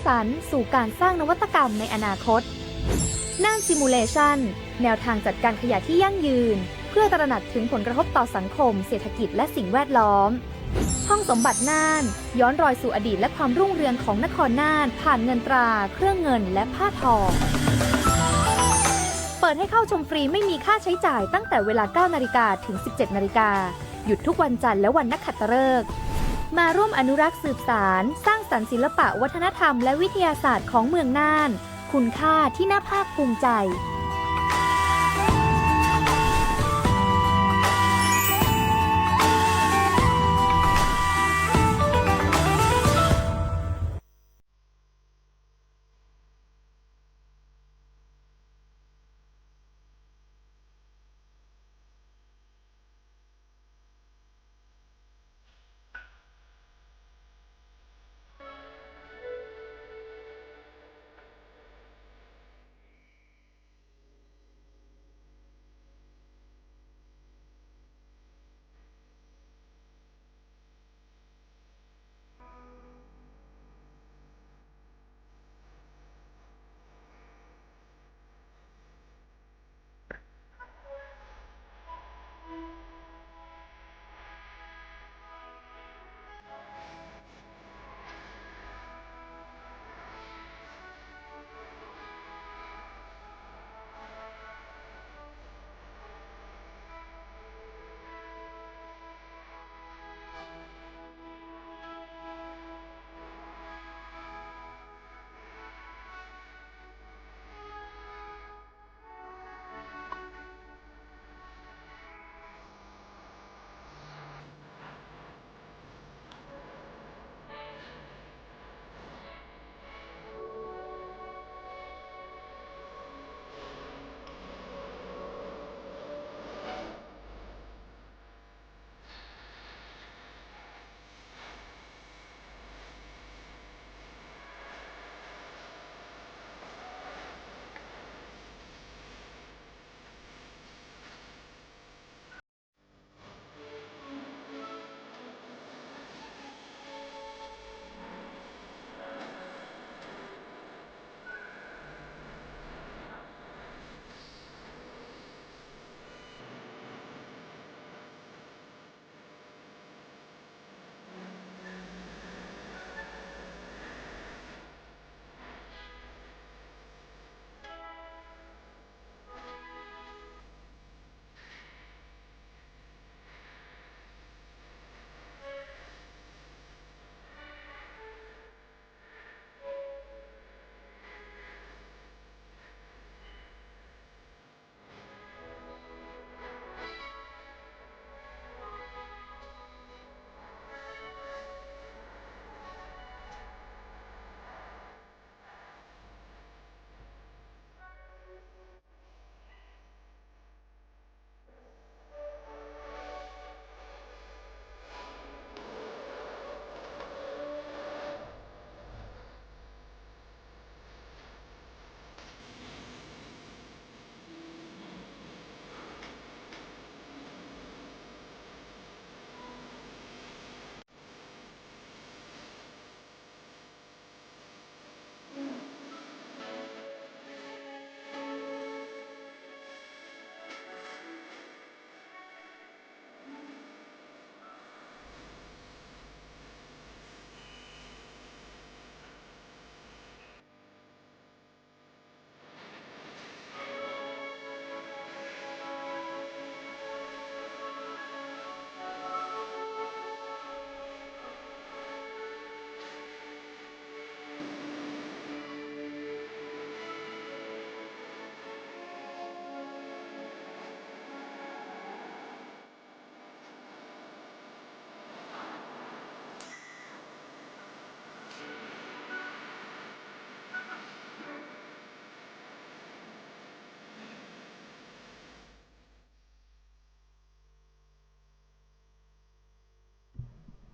สรรค์สู่การสร้างนวัตกรรมในอนาคตน่านซิมูเลชันแนวทางจัดการขยะที่ยั่งยืนเพื่อตระหนักถึงผลกระทบต่อสังคมเศรษฐกิจและสิ่งแวดล้อมห้องสมบัติน่านย้อนรอยสู่อดีตและความรุ่งเรืองของนครน่านผ่านเงินตราเครื่องเงินและผ้าทองเปิดให้เข้าชมฟรีไม่มีค่าใช้จ่ายตั้งแต่เวลา 9 นาฬิกาถึง 17 นาฬิกาหยุดทุกวันจันทร์และวันนักขัตฤกษ์มาร่วมอนุรักษ์สืบสานสร้างสรรค์ศิลปะวัฒนธรรมและวิทยาศาสตร์ของเมืองน่านคุณค่าที่น่าภาคภูมิใจ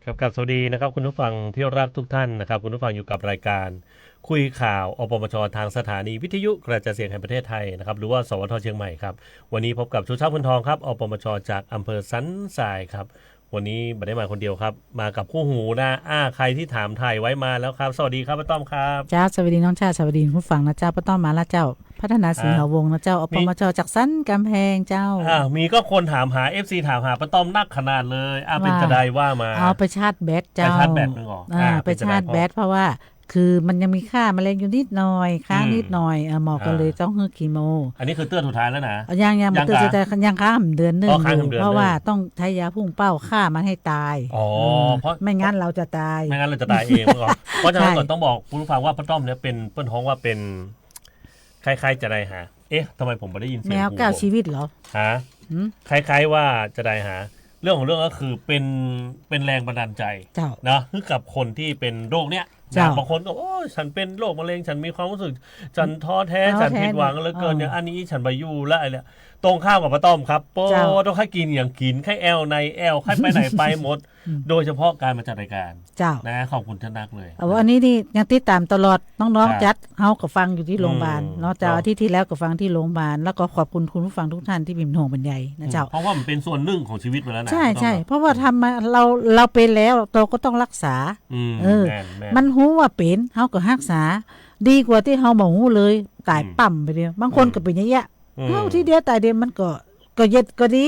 ครับกับสวัสดีนะครับคุณผู้ฟังที่รักทุกท่านนะครับคุณผู้ฟังอยู่กับรายการคุยข่าวอปมชทางสถานีวิทยุกระจายเสียงแห่งประเทศไทยนะครับหรือว่าสวทเชียงใหม่ครับวันนี้พบกับชูชาติพลทองครับอปมชจากอำเภอสันทรายครับ วันนี้ไม่ได้มาคนเดียวครับมากับคู่หูนะใครที่ถามไทยไว้มาแล้วครับสวัสดีครับป้าต้อมครับ เจ้าสวัสดีน้องชาสวัสดีผู้ฟังนะเจ้าป้าต้อมมาละเจ้าพัฒนาสิงหาวงศ์นะเจ้าอปมจจากสั้นกำแพงเจ้ามีก็คนถามหา FC ถามหาป้าต้อมนักขนาดเลยเป็นจะได้ว่ามาเอาไปชาร์จแบตเจ้าไปชาร์จแบตนึงหรอไปชาร์จแบตเพราะว่าคือมันยังมีค่าแมลงอยู่นิดหน่อยค้างนิดหน่อยหมอก็เลยต้องฮื้อคีโมอันนี้คือเตือนสุดท้ายแล้วนะยังมาเตือนสุดท้ายยังค้างเดือนนึงเพราะว่าต้องใช้ยาพุ่งเป้าฆ่ามันให้ตายเพราะไม่งั้นเราจะตายเองเพราะฉะนั้นก่อนต้องบอกผู้ฟังว่าป้าต้อมเนี่ยเป็นเปิ้นท้องว่าเป็นคล้ายๆจะได้หาทำไมผมไม่ได้ยินเสียงแมว9ชีวิตเหรอคล้ายๆว่าจะได้หาเรื่องของเรื่องก็คือเป็นแรงบันดาลใจนะคือกับคนที่เป็นโรคเนี้ยบางคนก็ฉันเป็นโรคมะเร็งฉันมีความรู้สึกฉันท้อแท้ฉันผิดหวังเหลือเกินอย่างอันนี้ฉันไปอยู่แล้วอะไรเนี่ยตรงข้ามกับป้าต้อมครับต้องให้กินอย่างกินให้แอลในแอลให้ไปไหนไปหมดโดยเฉพาะการมาจัดรายการนะขอบคุณท่านนักเลยอันนี้นี่ยังติดตามตลอดน้องๆจัดเฮาก็ฟังอยู่ที่โรงพยาบาลเนาะแต่อาทิตย์ที่แล้วก็ฟังที่โรงพยาบาลแล้วก็ขอบคุณคุณผู้ฟังทุกท่านที่เป็นห่วงเป็นใยนะเจ้าเพราะว่ามันเป็นส่วนหนึ่งของชีวิตไปแล้วนะใช่เพราะว่าทำมาเราเป็นแล้วเราก็ต้องรักษามันรู้ว่าเป็นเฮาก็รักษาดีกว่าที่เฮาบ่รู้เลยตายปั่มไปเดียวบางคนก็เป็นอย่างเงี้ยเฮาทีเดียวตายเดียวมันก็เย็ดก็ดี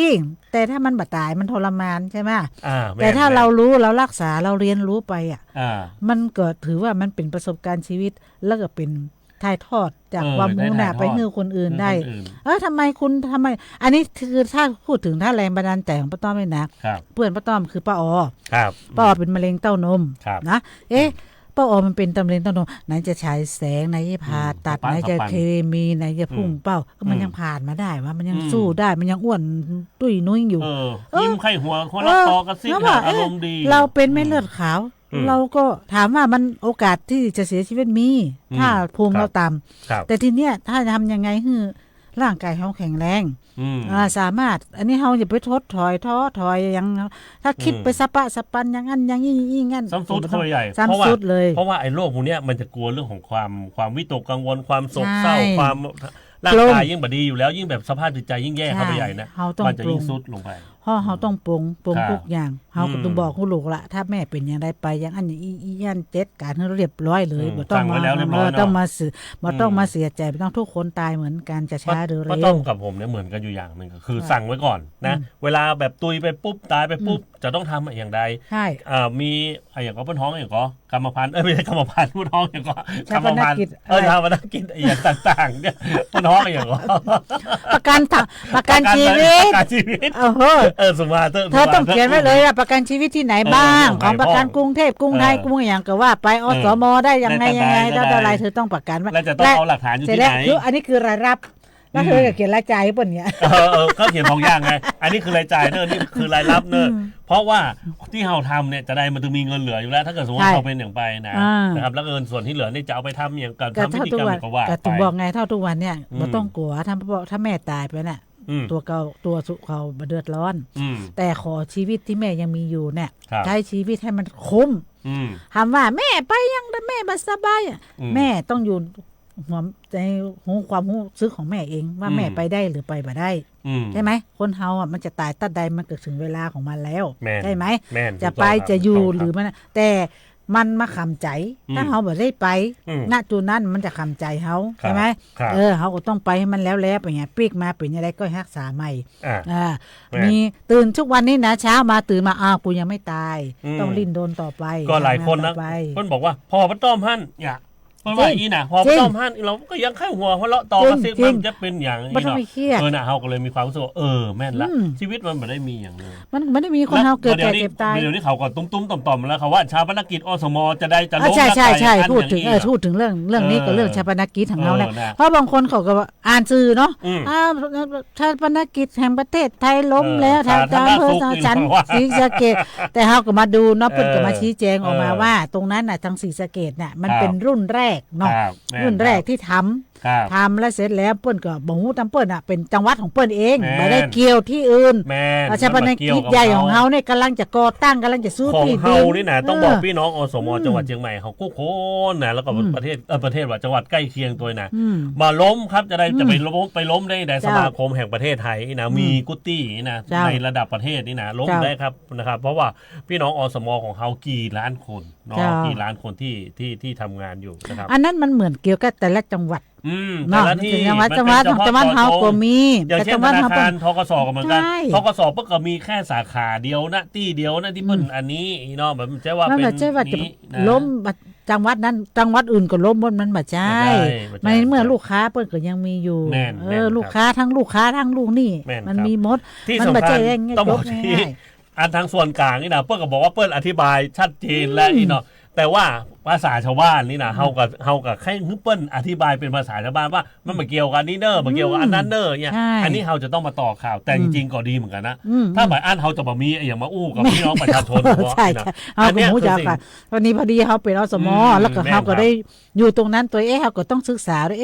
แต่ถ้ามันบ่ตายมันทรมานใช่ไหมแต่ถ้าเรารู้เรารักษาเราเรียนรู้ไปมันก็ถือว่ามันเป็นประสบการณ์ชีวิตแล้วก็เป็นถ่ายทอดจากความรู้น่ะไปให้คนอื่นได้ทำไมอันนี้คือถ้าพูดถึงถ้าแรงบันดาลใจของป้าต้อมเลยนะเพื่อนป้าต้อมคือป้าอ๋อป้าอ๋อเป็นมะเร็งเต้านมนะป้าอ๋อมันเป็นมะเร็งเต้านมไหนจะฉายแสงไหนจะผ่าตัดไหนจะเคมีไหนจะพุ่งเป้าก็มันยังผ่านมาได้ว่ามันยังสู้ได้มันยังอ้วนตุ้ยนุ้ยอยู่ยิ้มไข้หัวคนละตอกระซิบอารมณ์ดีเราเป็นไม่เลือดขาวเราก็ถามว่ามันโอกาสที่จะเสียชีวิตมีถ้าภูมิเราต่ำแต่ทีเนี้ยถ้าจะทำยังไงให้ร่างกายเขาแข็งแรงสามารถอันนี้เราอย่าไปท้อถอยอย่างถ้าคิดไปสปันอย่างนั้นอย่างนี้งั้นซ้ำซุดเข้าไปใหญ่เพราะว่าไอ้โรคพวกนี้มันจะกลัวเรื่องของความวิตกกังวลความโศกเศร้าความร่างกายยิ่งบดีอยู่แล้วยิ่งแบบสภาพจิตใจยิ่งแย่เข้าไปใหญ่นะมันจะยิ่งซุดลงไปเพราะเขาต้องปรุงทุกอย่างเขาก็ต้องบอกคุณลูกละถ้าแม่เป็นอย่างไรไปอย่างอันอย่างอียันเจ็ดการให้เรียบร้อยเลยบ่ต้องมาต้องมาเสียใจไม่ต้องทุกคนตายเหมือนกันจะช้าหรือเร็วต้องกับผมเนี่ยเหมือนกันอยู่อย่างหนึ่งคือสั่งไว้ก่อนนะเวลาแบบตุยไปปุ๊บตายไปปุ๊บจะต้องทำอย่างใดมีอย่างก็เป็นท้องอย่างก็กรรมพันธุ์ไม่ใช่กรรมพันธุ์ผู้ท้องอย่างก็กรรมพันธุ์ชาวนากิจอย่างต่างๆเนี่ยผู้ท้องอย่างก็ประกันชีวิตสมมาเธอต้องเขียนไว้เลยว่าประกันชีวิตที่ไหนบ้างของประกันกรุงเทพกรุงไทยกรุงอย่างก็ว่าไปอสมได้ยังไงแล้วอะไรเธอต้องประกันว่าแล้วจะต้องเอาหลักฐานอยู่ที่ไหนคืออันนี้คือรายรับแล้วเธอเขียนรายจ่ายป่ะเนี่ยก็เขียนสองอย่างไงอันนี้คือรายจ่ายเนอะนี่คือรายรับเนอะเพราะว่าที่เราทำเนี่ยจะได้มันจะมีเงินเหลืออยู่แล้วถ้าเกิดสมมติเราเป็นอย่างไปนะครับแล้วเงินส่วนที่เหลือนี่จะเอาไปทำอย่างการทำพิธีกรรมก็ว่าไปบอกไงเท่าทุกวันเนี่ยไม่ต้องกลัวถ้าแม่ตายไปเนี่ยตัวสุขเขาเดือดร้อนแต่ขอชีวิตที่แม่ยังมีอยู่เนี่ยใช้ชีวิตให้มันคุ้มถามว่าแม่ไปยังแต่แม่บัสบายแม่ต้องอยู่หัวใจความรู้สึกของแม่เองว่าแม่ไปได้หรือไปบ่ได้ใช่ไหมคนเฮามันจะตายตัดใดมันเกิดถึงเวลาของมันแล้วใช่ไหมจะไปจะอยู่หรือมันแต่มันมาขำใจถ้าเฮาบ่ได้ไปณจุดนั้นมันจะขำใจเฮาใช่ไหมเฮาก็ต้องไปให้มันแล้วไปไงปีกมาเป็นอะไรก็รักษาใหม่มีตื่นทุกวันนี้นะเช้ามาตื่นมากูยังไม่ตายต้องลิ้นโดนต่อไปก็หลายคนนะคนบอกว่าพอป้าต้อมหั่นอย่าเพราะว่าอีน่ะพอป้าต้อมหั่นเราก็ยังไข้หัวเพราะเราต่อกระซิบมันจะเป็นอย่างนี้เนาะน่ะเฮาก็เลยมีความรู้สึกแม่นละชีวิตมันไม่ได้มีอย่างนึงมันไม่ได้มีคนเฮาเกิดแก่เจ็บตายเดี๋ยวนี้เขาก็ตุ้มๆต่อมๆแล้วเขาว่าชาปนกิจอสมจะได้จะล้มใช่พูดถึงเรื่องนี้ก็เรื่องชาปนกิจของเราแหละเพราะบางคนเขาก็อ่านสื่อเนาะชาปนกิจแห่งประเทศไทยล้มแล้วทางการเพื่อฉันศรีสะเกษแต่เฮาก็มาดูเนาะเพิ่นก็มาชี้แจงออกมาว่าตรงนั้นน่ะทางศรีสะเกษน่ะมันเป็นรุ่นแร กเนาะรุ่นแรกที่ทำแล้วเสร็จแล้วเปิ้นก็บ่ฮู้ตามเปิ้นอ่ะเป็นจังหวัดของเปิ้นเองบ่ได้เกี่ยวที่อื่นราชบัณฑิตใหญ่ของเฮาเนี่ยกำลังจะก่อตั้งกำลังจะสู้ที่ดินของเฮานี่นะต้องบอกพี่น้องอสมจังหวัดเชียงใหม่เฮากู้คนนะแล้วก็ประเทศว่าจังหวัดใกล้เคียงตัวนะมาล้มครับจะไปล้มได้ในสมาคมแห่งประเทศไทยนะมีกุฏินะในระดับประเทศนี่นะล้มได้ครับนะครับเพราะว่าพี่น้องอสมของเฮากี่ล้านคนเนาะกี่ล้านคนที่ทำงานอยู่นะครับอันนั้นมันเหมือนเกี่ยวกับแต่ละจังหวัดแต่ละที่จังหวัดเฮาก็มีอย่างเช่นธนาคารธกสก็เหมือนกันธกสเพิ่งก็มีแค่สาขาเดียวนะที่เดียวนะที่เพิ่นอันนี้เนาะแบบใช่ว่าเป็นนี้ล้มจังหวัดนั้นจังหวัดอื่นก็ล้มมันบ่ใช่มันเมื่อลูกค้าเปิ้นก็ยังมีอยู่ลูกค้าทั้งลูกนี่มันมีหมดมันบ่ใช่ต้องบอกที่อันทางส่วนกลางนี่นะเปิ้นก็บอกว่าเปิ้นอธิบายชัดเจนและเนาะแต่ว่าภาษาชาวบ้านนี่นะเฮากับแค่เปิ้นอธิบายเป็นภาษาชาวบ้านว่ามันมาเกี่ยวกันนี่เนอมาเกี่ยวกับอันนั้นเนอเนี่ยอันนี้เฮาจะต้องมาต่อข่าวแต่จริงๆก็ดีเหมือนกันนะถ้าหมายอันเฮาจะบ่มีอย่างมาอู้กับพี่น้องประชาชนใช่เฮาก็รู้จักกันตอนนี้พอดีเฮาเป็นอสมแล้วก็เฮาก็ได้อยู่ตรงนั้นตัวเฮาก็ต้องศึกษาด้วย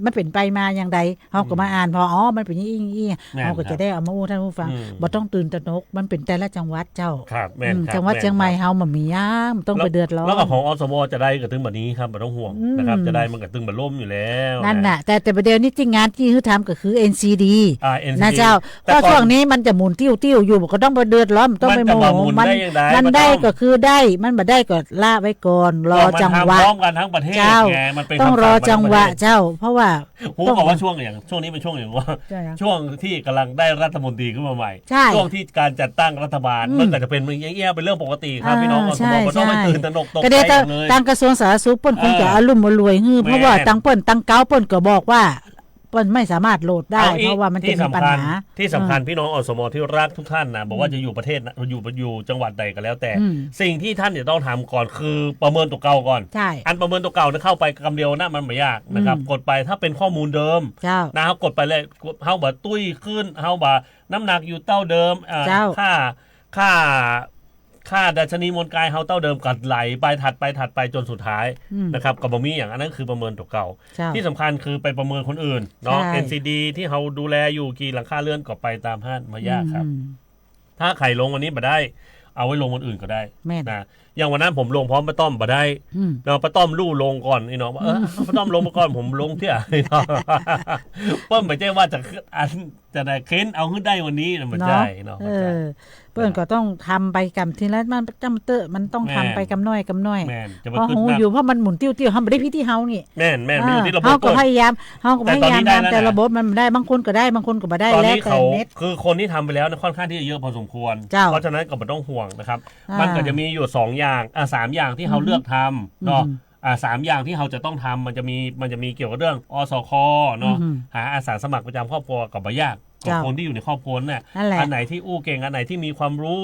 มันเป็นไปมาอย่างใดเฮาก็มาอ่านพอมันเป็นอย่างเฮาก็จะได้เอามาอู้ท่านผู้ฟังบ่ต้องตื่นตระหนกมันเป็นแต่ละจังหวัดเจ้าจังหวัดเชียงใหม่เฮามันมีย่ามต้องไปเดือดร้อนแล้วก็ของอสมจะได้ก็ถึงแบบนี้ครับไม่ต้องห่วงนะครับจะได้มันก็ตึงแบบล่มอยู่แล้วนั่นน่ะแต่ประเดี๋ยวนี้ที่งานที่เขาทำก็คือ NCD นะเจ้าก็ช่วงนี้มันจะหมุนติ้วอยู่ก็ต้องไปเดือดร้อนต้องไปโมมันได้ก็คือได้มันบ่ได้ก็ล่าไว้ก่อนรอจังหวะพร้อมกันทั้งประเทศไงมันเป็นต้องรอจังหวะเจ้าเพราะว่าผมบอกว่าช่วงนี้เป็นช่วงอย่างว่าช่วงที่กำลังได้รัฐมนตรีขึ้นมาใหม่ช่วงที่การจัดตั้งรัฐบาลมันก็จะเป็นอย่างเงี้ยเป็นเรื่องปกติครับพี่น้องอสมก็ต้องไม่ตื่นตระหนกตกใจเลยทางกระทรวงสาธารณสุขเปิ้นคงจะอารมณ์รวยฮือเพราะว่าตั้งเปิ้นตั้งเก้าเปิ้นก็บอกว่าเปิ้นไม่สามารถโหลดได้เพราะว่ามันจะมีปัญหาที่สำคัญพี่น้องอสมที่รักทุกท่านนะบอกว่าจะอยู่ประเทศอยู่จังหวัดใดก็แล้วแต่สิ่งที่ท่านจะต้องทำก่อนคือประเมินตัวเก่าก่อนอันประเมินตัวเก่าเข้าไปคำเดียวนะมันไม่ยากนะครับกดไปถ้าเป็นข้อมูลเดิมนะครับกดไปเลยเฮาบ่ตุ้ยขึ้นเฮาบ่น้ำหนักอยู่เต้าเดิมค่าดัชนีมวลกายเฮาเต้าเดิมกัดไหลไปถัดไปจนสุดท้ายนะครับกับบมีอย่างนั้นคือประเมินตัวเก่าที่สำคัญคือไปประเมินคนอื่นเนาะ NCD ที่เฮาดูแลอยู่กี่หลังคาเรือนก็ไปตามห้านมายากครับถ้าใครลงวันนี้บ่ได้เอาไว้ลงวันอื่นก็ได้นะอย่างวันนั้นผมลงพร้อมป้าต้อมบ่ได้เนาะป้าต้อมลู่ลงก่อนนี่เนาะป้าต้อมลงมาก่อนผมลงเที่ยเนาะเปิ้มไม่ใช่ว่าจะได้เค้นเอาขึ้นได้วันนี้นะมันใช่เนาะเปิ้นก็ต้องทำไปกับทีละมันจำเตอะมันต้องทำไปกำน้อยเพราะหูอยู่เพราะมันหมุนติ้วเฮาบ่ได้พิธีเฮานี่แม่นไม่อยู่ที่ระบบเฮาก็พยายามแต่ระบบมันได้บางคนก็ได้บางคนก็บ่ได้แล้วแต่เน็ตคือคนที่ทำไปแล้วค่อนข้างที่จะเยอะพอสมควรเพราะฉะนั้นก็บ่ต้องห่วงนะครับมันก็จะมีอยู่2อย่าง3อย่างที่เฮาเลือกทำเนาะ3อย่างที่เราจะต้องทำมันจะมีเกี่ยวกับเรื่องอสคเนาะหาอาสาสมัครประจำครอบครัวกับบ่ยากกับคนที่อยู่ในครอบครัวเนี่ยอันไหนที่อู้เก่งอันไหนที่มีความรู้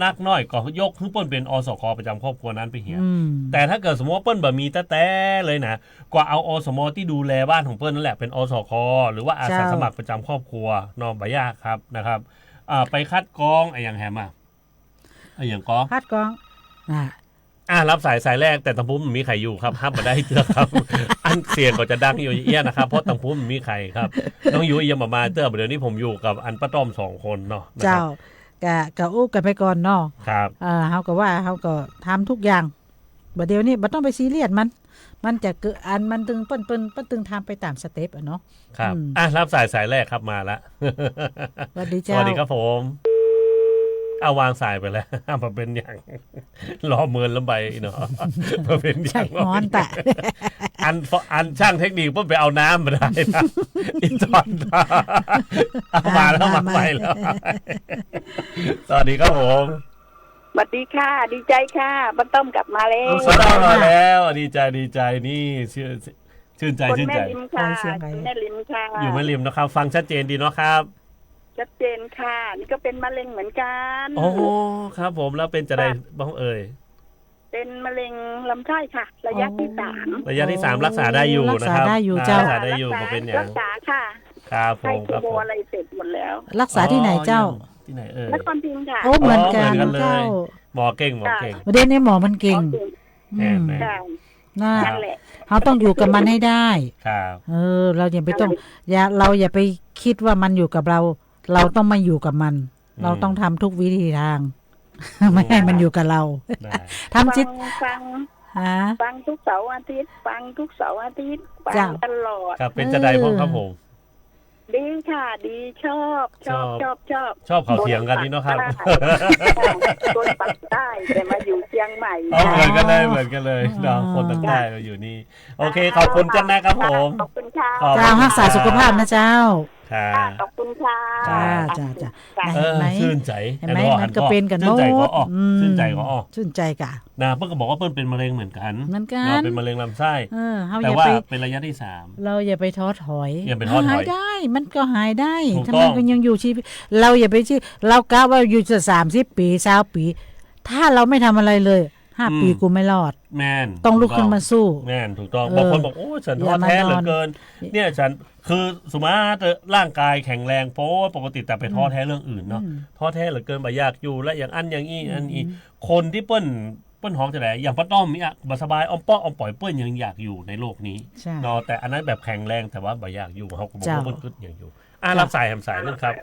นักน้อยก็ยกให้เปิ้นเป็นอสคประจำครอบครัวนั้นไปเหียแต่ถ้าเกิดสมมติว่าเปิ้นบ่มีแต่เลยนะกว่าเอาอสมที่ดูแลบ้านของเปิ้นนั่นแหละเป็นอสคหรือว่าอาสาสมัครประจำครอบครัวเนาะบ่ยากครับนะครับไปคัดกรองอย่างแฮมอย่างก็คัดกรองรับสายแรกแต่ตังพุ่มมีใครอยู่ครับห้ามมาได้เจอครับอันเสียงก็จะดังอยู่เอี้ยนะครับเพราะตังพุ่มมีใครครับต้องอยู่เอี้ยมาเตอร์เดี๋ยวนี้ผมอยู่กับอันป้าต้อม2คนเนาะเจ้ากะอู้กันไปก่อนเนาะครับเฮาก็ว่าเฮาก็ทำทุกอย่างบัดเดี๋ยวนี้บ่ต้องไปซีเรียสมันจะเกิดอันมันตึงเปิ้นตึงทำไปตามสเต็ปเนาะครับรับสายแรกครับมาละสวัสดีเจ้าสวัสดีครับผมเอาวางสายไปแล้วมาเป็นอย่างรอเมินลำใบเนาะมาเป็นอย่างร้อนแต่อันช่างเทคนิคเพิ่งไปเอาน้ำมาได้นะอีตอนเอามาแล้วมาไปแล้วสวัสดีครับผมสวัสดีค่ะดีใจค่ะป้าต้อมกลับมาแล้วมาแล้วดีใจนี่ชื่นใจแม่ลิมค่ะแม่ลิมค่ะอยู่แม่ลิมนะครับฟังชัดเจนดีเนาะครับชัดเจนค่ะนี่ก็เป็นมะเร็งเหมือนกันโอ้ครับผมแล้วเป็นจะได้บ้างเป็นมะเร็งลำไส้ค่ะระยะที่3รักษาได้อยู่นะครับรักษาได้อยู่เจ้ารักษาได้อยู่เป็นอย่างรักษาค่ะครับผมครับผมอะไรเสร็จหมดแล้วรักษาที่ไหนเจ้าที่ไหนนครพิงค์ค่ะโอ้เหมือนกันเจ้าหมอเก่งประเด็นนี้หมอมันเก่ง นั่นแหละ เราต้องอยู่กับมันให้ได้ ครับ เราอย่าไปต้องเราอย่าไปคิดว่ามันอยู่กับเรา เราต้องมาอยู่กับมัน เราต้องทำทุกวิธีทาง ไม่ให้มันอยู่กับเราทำจิตฟังทุกเสาร์อาทิตย์ฟังทุกเสาร์อาทิตย์ฟังตลอดครับเป็นจะได้พ่อครับผมดีค่ะดีชอบเขาเถียงกันนี่เนาะครับคนปักใต้แต่มาอยู่เชียงใหม่เหมือนกันเลยเนาะคนปักใต้มาอยู่นี่โอเคขอบคุณจันนะครับผมขอบคุณค่ะเจ้ารักษาสุขภาพนะเจ้าขอบคุณค่ะจ้าชื่นใจเห็นไหมมันก็เป็นกันโน้ชื่นใจก็ชื่นใจกะนะเพิ่นก็บอกว่าเพิ่นเป็นมะเร็งเหมือนกันเป็นมะเร็งลำไส้แต่ว่าเป็นระยะที่3เราอย่าไปท้อถอยหายได้มันก็หายได้ถ้ามันก็ยังอยู่ชีวิตเราอย่าไปเรากะว่าอยู่จะ30 ปี20 ปีถ้าเราไม่ทำอะไรเลย5 ปีกูไม่รอดแม่นต้องลุกขึ้นมาสู้แม่นถูกต้องบางคนบอกโอ้ฉันท้อแท้เหลือเกินเนี่ยฉันคือสมมติร่างกายแข็งแรงเพราะปกติแต่ไปท้อแท้เรื่องอื่นเนาะท้อแท้เหลือเกินบ่อยากอยู่และอย่างอย่างอีคนที่เปิ้นห้องจะไหนอย่างป้าต้อมนี่บ่สบายอ้อมป้ออ้อมปล่อยเปิ้นยังอยากอยู่ในโลกนี้เนาะแต่อันนั้นแบบแข็งแรงแต่ว่าบ่อยากอยู่เขาก็บอกว่าเปิ้นก็ยังอยู่รับสายนึงครับ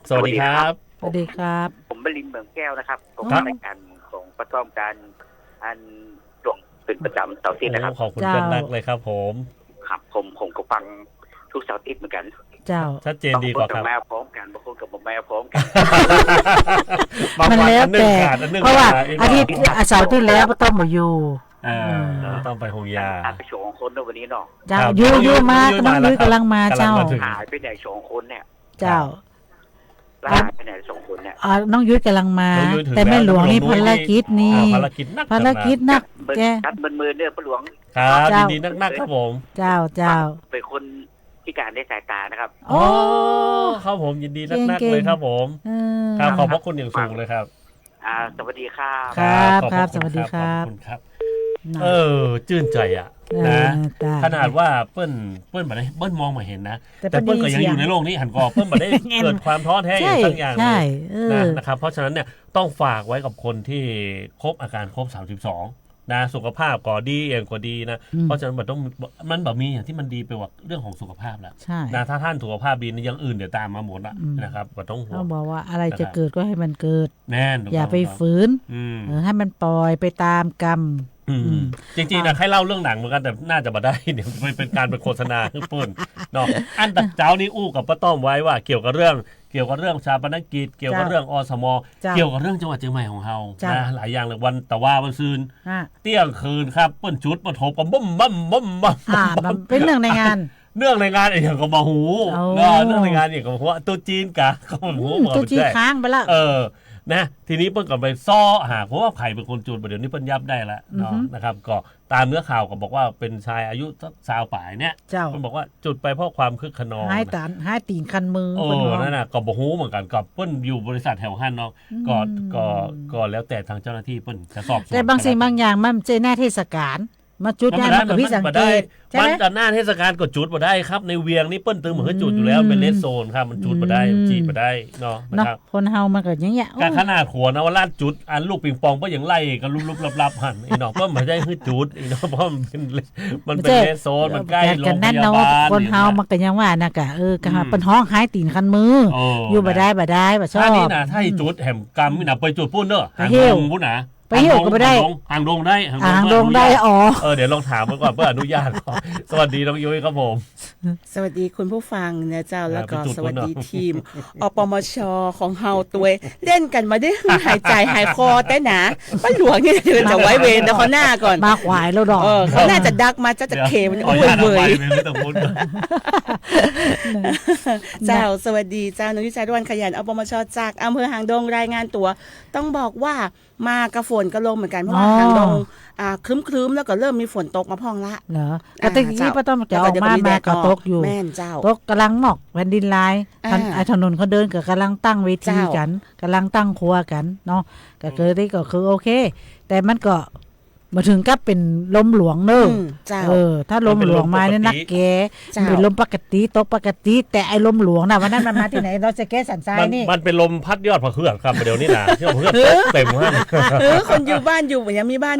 สวัสดีครับสวัสดีครับผมบรินทร์เมืองแก้วนะครับผมรายการของป้าต้อมการอันดวงเป็นประจำเสาร์อาทิตย์นะครับขอบคุณกันนักเลยครับผมครับผมก็ฟังทุกเสาร์อาทิตย์เหมือนกันเจ้าชัดเจนดีกว่าครับแม่พร้อมกันบางคนกับแม่พร้อมกันมันแล้วแต่เพราะว่าอาทิตย์เสาร์ที่แล้วก็ต้องมาอยู่ต้องไปหงยาไปโชว์ของคนวันนี้เนาะเจ้ายู่มาน้องยุ้ยกำลังมาเจ้าหายไปไหนโชว์ของคนเนี่ยเจ้าหายไปไหนโชว์คนเนี่ยน้องยุ้ยกำลังมาแต่แม่หลวงนี่ภารกิจนี่ภารกิจนักแกมือเนี่ยป้าหลวงครับดีนักครับผมเจ้าเป็นคนพิการได้สายตานะครับโอ้ครับผมยินดีนักเลยครับผมครับขอบพระคุณอย่างสูงเลยครับสวัสดีครับครับสวัสดีครับชื่นใจนะขนาดว่าเปิ้ลมาได้เปิ้ลมองมาเห็นนะแต่เปิ้ลก็ยังอยู่ในโลกนี้หันกอเปิ้ลมาได้เกิดความท้อแท้อย่างสักอย่างนะครับเพราะฉะนั้นเนี่ยต้องฝากไว้กับคนที่ครบอาการครบ32นะสุขภาพก็ดีเองก็ดีนะเพราะฉะนั้นมันแบบมีอย่างที่มันดีไปกว่าเรื่องของสุขภาพแล้วนะถ้าท่านสุขภาพดีอย่างอื่นเดี๋ยวตามมาหมดละนะครับก็ต้องห่วงบอกว่าอะไรจะเกิดก็ให้มันเกิดแน่นอย่าไปฝืนให้มันปล่อยไปตามกรรมจริงๆนะให้เล่าเรื่องหนังเหมือนกันแต่น่าจะมาได้เดี๋ยวเป็นการเป็นโฆษณาขึ้นปุ่นเนาะอันเจ้านี้อู้กับป้าต้อมไว้ว่าเกี่ยวกับเรื่องชาปนกิจเกี่ยวกับเรื่องอสมเกี่ยวกับเรื่องจังหวัดเชียงใหม่ของเฮานะหลายอย่างเลยวันแต่ว่าวันซืนเที่ยงคืนครับเปิ้นชุดปฐมกับบึ้มเป็นเรื่องในงานเรื่องในงานอย่างกับมาหูเรื่องในงานอย่างกับว่าตัวจีนกะเขาหูตัวจีนค้างไปละนะทีนี้เปิ้ลก็ไปซ้อหาเพราะว่าใครเป็นคนจูนประเดี๋ยวนี้เปิ้ลยับได้แล้วเนาะนะครับก็ตามเนื้อข่าวก็บอกว่าเป็นชายอายุ20 ป่ายเนี่ยเปิ้ลบอกว่าจุดไปเพราะความคึกขนองให้ตีนคันมือนั่นน่ะก็บ่ฮู้เหมือนกันกับเปิ้ลอยู่บริษัทแถวฮั่นเนาะก็แล้วแต่ทางเจ้าหน้าที่เปิ้ลจะสอบสวนแต่บางสิ่งบางอย่างมันเจอหน้าเทศกาลมาจุดได้มันก็พี่สังเกตมันจะหน้าเทศกาลก็จุดบ่ได้ครับในเวียงนี่เปิ้นตึงเหมือนจุดอยู่แล้วเป็นเลสโซนครับมันจุดบ่ได้จีบ่ได้เนาะนะครับคนเฮามันก็อย่างเงี้ยการขนาดขัวนวราชจุดอันลูกปิงปองก็ยังไล่กันลุบๆลับๆหั่นไอ้น้องก็ไม่ได้คือจุดไอ้น้องเพราะมันเป็นเลสโซนมันใกล้โรงพยาบาลคนเฮามันก็ยังว่านะกะก็เปิ้นฮ้องหายตีนคันมืออยู่บ่ได้บ่ชอบอันนี้น่ะถ้าจุดแหมกรรมนี่น่ะไปจุดปุ้นเด้อหางลงปุ้นน่ะไปเหี่ยวก็ไม่ได้หางดงได้อ๋อเดี๋ยวลองถามมาก่อนเพื่ออนุญาตก่อนสวัสดีน้องยุ้ยครับผมสวัสดีคุณผู้ฟังนะเจ้าแล้วก็สวัสดีทีมอปมชของเฮาตัวเล่นกันมาได้หายใจหายคอแต่หนาป้าหลวงนี่จะไว้เวรแต่เขาหน้าก่อนมาขวายแล้วดอกเขาน่าจะดักมาจะเคมันอ้วนเว้ยเจ้าสวัสดีเจ้านุ้ยใจด้วนขยันอปมชจากอำเภอหางดงรายงานตัวต้องบอกว่ามากระฝนกระลมเหมือนกันเพราะว่าหางดงครึ้มๆแล้วก็เริ่มมีฝนตกมาพ่องละเหรอแต่ตะกี้ป้าต้อมจะออกมาก็ตกอยู่แม่นเจ้าตกกำลังหมอกแผ่นดินลายถนนเขาเดินก็กำลังตั้งเวทีกันกำลังตั้งครัวกันเนาะก็คือได้ก็คือโอเคแต่มันก็ มาถึงก็เป็นลมหลวงเนอะ เจ้า ถ้าลมหลวงมาเนี่ยนักแกเป็นลมปกติตกปกติแต่ไอ้ลมหลวงน่ะวันนั้นมันมาที่ไหนเราจะแก้สันทรายนี่มันเป็นลมพัดยอดผักเขือกครับเดี๋ยวนี้นะยอดผักเขือกเต็มมากคนอยู่บ้านอยู่อย่างมีบ้าน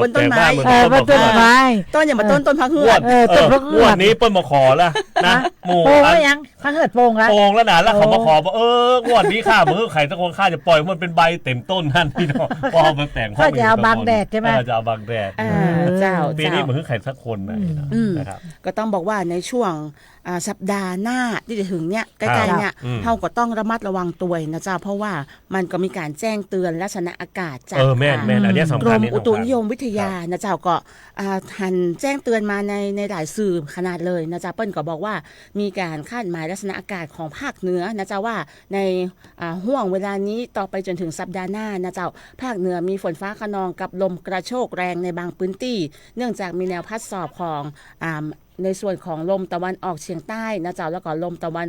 บนต้นไม้บนต้นไม้ต้นอย่างมาต้นพักเหือดต้นพักเหือดนี้เปิ้ลมาขอแล้วนะหมู่โป่งแล้วยังพักเหือดโป่งแล้วนะแล้วเขามาขอว่างวดนี้ข้ามือไข่ตะโกนข้าจะปล่อยมันเป็นใบเต็มต้นนั่นพี่น้องพอมาแต่งก็จะเอาบางแดดใช่ไหมจะเอาบางแดดเจ้าปีนี้เหมือนไข่สักคนนะครับก็ต้องบอกว่าในช่วงสัปดาห์หน้าที่จะถึงเนี่ยใกล้ๆเนี่ยเราก็ต้องระมัดระวังตัวนะเจ้าเพราะว่ามันก็มีการแจ้งเตือนลักษณะอากาศจากแม่นอันนี้สำคัญกรมอุตุนิยมวิทยานะเจ้าก็ทันแจ้งเตือนมาในหลายสื่อขนาดเลยนะเจ้าเปิ้ลก็บอกว่ามีการคาดหมายลักษณะอากาศของภาคเหนือนะเจ้าว่าในห่วงเวลานี้ต่อไปจนถึงสัปดาห์หน้านะเจ้าภาคเหนือมีฝนฟ้าคะนองกับลมกระโชกแรงในบางพื้นที่เนื่องจากมีแนวพัดสอบของในส่วนของลมตะวันออกเฉียงใต้นะเจ้าแล้วก็ลมตะวัน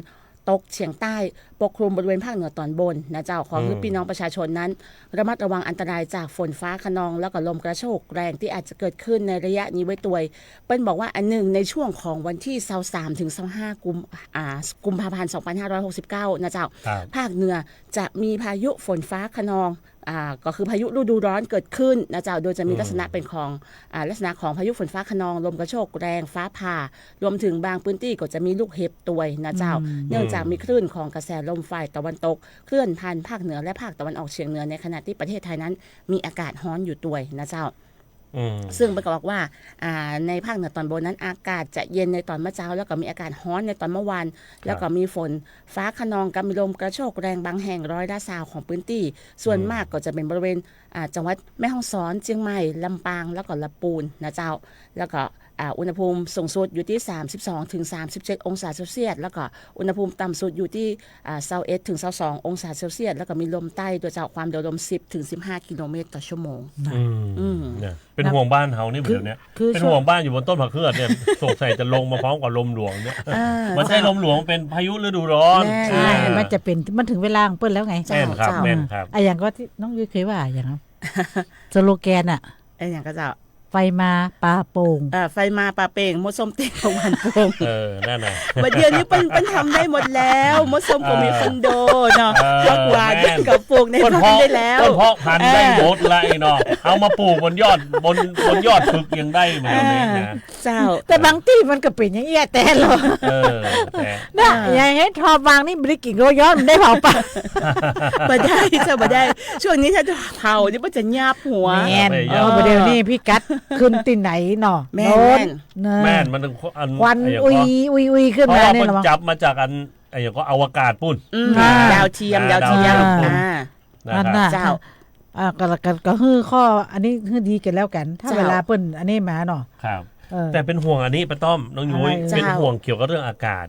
ตกเฉียงใต้ปกคลุมบริเวณภาคเหนือตอนบนนะเจ้าขอให้พี่น้องประชาชนนั้นระมัดระวังอันตรายจากฝนฟ้าคะนองแล้วก็ลมกระโชกแรงที่อาจจะเกิดขึ้นในระยะนี้ไว้ตัวเปิ้ลบอกว่าอันหนึ่งในช่วงของวันที่23ถึง25กุมภาพันธ์2569นะเจ้าภาคเหนือจะมีพายุฝนฟ้าคะนองก็คือพายุฤดูร้อนเกิดขึ้นนะเจ้าโดยจะมีลักษณะเป็นของลักษณะของพายุฝนฟ้าคะนองลมกระโชกแรงฟ้าผ่ารวมถึงบางพื้นที่ก็จะมีลูกเห็บตัวยนะเจ้าเนื่องจากมีคลื่นของกระแสลมฝ่ายตะวันตกเคลื่อนผ่านภาคเหนือและภาคตะวันออกเฉียงเหนือในขณะที่ประเทศไทยนั้นมีอากาศร้อนอยู่ตัวยนะเจ้าซึ่งประกอบว่าในภาคเหนือตอนบนนั้นอากาศจะเย็นในตอนเมื่อเช้าแล้วก็มีอากาศร้อนในตอนเมื่อวานแล้วก็มีฝนฟ้าคะนองกับมีลมกระโชกแรงบางแห่ง100%ของพื้นที่ส่วนมากก็จะเป็นบริเวณจังหวัดแม่ฮ่องสอนเชียงใหม่ลำปางแล้วก็ลำพูนนะเจ้าแล้วก็อุณหภูมิสูงสุดอยู่ที่32ถึง37องศาเซลเซียสแล้วก็อุณหภูมิต่ำสุดอยู่ที่21ถึง22องศาเซลเซียสแล้วก็มีลมใต้โดยเฉพาะความเร็วลม10ถึง15กิโลเมตรต่อชั่วโมงเป็นห่วงบ้านเฮานี่แบบเนี้ยเป็นห่วงบ้านอยู่บนต้นผักเขือกเนี่ยสงสัยจะลงมาพร้อมกับลมหลวงเนี่ยมันใช่ลมหลวงเป็นพายุฤดูร้อนใช่มันจะเป็นมันถึงเวลาของเปิ้ลแล้วไงแม่นครับแม่นครับอย่างก็ที่น้องยุ้ยเคยว่าอย่างนั้นสโลแกนอย่างก็จะไฟมาปลาโป่งไฟมาปลาเป่งมดส้มเต็งของวันโป่งนั่นน่ะบัดเดี๋ยวนี้เป็นทำได้หมดแล้วมดส้มก็มีคอนโดเนาะยอดหวานกับปลูกในบ้านได้แล้วเพาะพันธุ์ได้หมดเลยเนาะเอามาปลูกบนยอดฝึกยังได้เหมือนนี้นะเจ้าแต่บางที่มันก็เป็นอย่างเงี้ยแต่หรอน่ะอย่างให้ทอบางนี่บริกิโรย้อนได้เผาปะบ่ได้จะบ่ได้ช่วงนี้ถ้าเผานี่มันจะหยาบหัวแม่นบ่เดี๋ยวนี้พี่กัดขึ้นที่ไหนเนาะแม่นมันควันอุยขึ้นมาเนี่ยมันจับมาจากอันอย่างก็อวกาศปุ่นดาวเทียมนั่นน่ะเจ้าก็คือข้ออันนี้คือดีกันแล้วกันถ้าเวลาเปิ้นอันนี้มาเนาะครับแต่เป็นห่วงอันนี้ป้าต้อมน้องยุ้ยเป็นห่วงเกี่ยวกับเรื่องอากาศ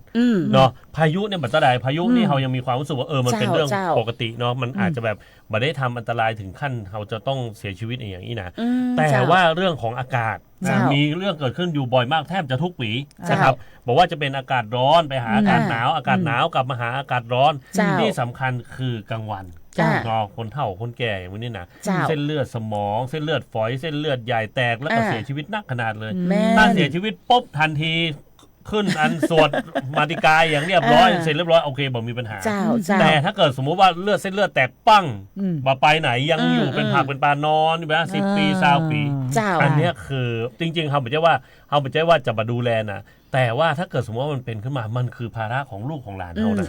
เนาะพายุเนี่ยมันจะได้พายุนี่เรายังมีความรู้สึกว่ามันเป็นเรื่องปกติเนาะมันอาจจะแบบไม่ได้ทำอันตรายถึงขั้นเราจะต้องเสียชีวิตอย่างนี้นะแต่ว่าเรื่องของอากาศมีเรื่องเกิดขึ้นอยู่บ่อยมากแทบจะทุกปีนะครับบอกว่าจะเป็นอากาศร้อนไปหาอากาศหนาวอากาศหนาวกลับมาหาอากาศร้อนที่สำคัญคือกลางวันคนเฒ่าคนแก่อย่างนี้นะเส้นเลือดสมองเส้นเลือดฝอยเส้นเลือดใหญ่แตกแล้วก็เสียชีวิตนักขนาดเลยถ้าเสียชีวิตปุ๊บทันทีขึ้นอันสวดมาติกายอย่างเรียบร้อยเสร็จเรียบร้อยโอเคบอกมีปัญหาแต่ถ้าเกิดสมมุติว่าเส้นเลือดแตกปั้งมาไปไหนยังอยู่เป็นผักเป็นปลานอนอยู่แบบ10 ปี20 ปีอันนี้คือจริงๆเขาไม่ใช่ว่าจะมาดูแลนะแต่ว่าถ้าเกิดสมมติว่ามันเป็นขึ้นมามันคือภาระของลูกของหลานเขานะ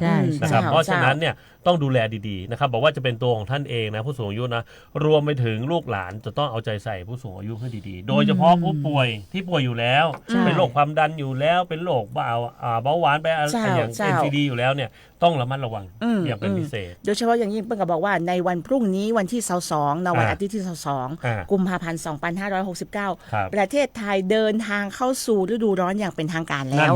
ครับเพราะฉะนั้นเนี่ยต้องดูแลดีๆนะครับบอกว่าจะเป็นตัวของท่านเองนะผู้สูงอายุนะรวมไปถึงลูกหลานจะต้องเอาใจใส่ผู้สูงอายุให้ดีๆโดยเฉพาะผู้ป่วยที่ป่วยอยู่แล้วเป็นโรคความดันอยู่แล้วเป็นโรคเบาหวานไปอย่าง NCD อยู่แล้วเนี่ยต้องระมัดระวังอย่างเป็นพิเศษโดยเฉพาะอย่างยิ่งเปิ้ลก็บอกว่าในวันพรุ่งนี้วันที่22ในวันอาทิตย์ที่22กุมภาพันธ์2569ประเทศไทยเดินทางเข้าสู่ฤดูร้อนอย่างเป็นทางการแล้ว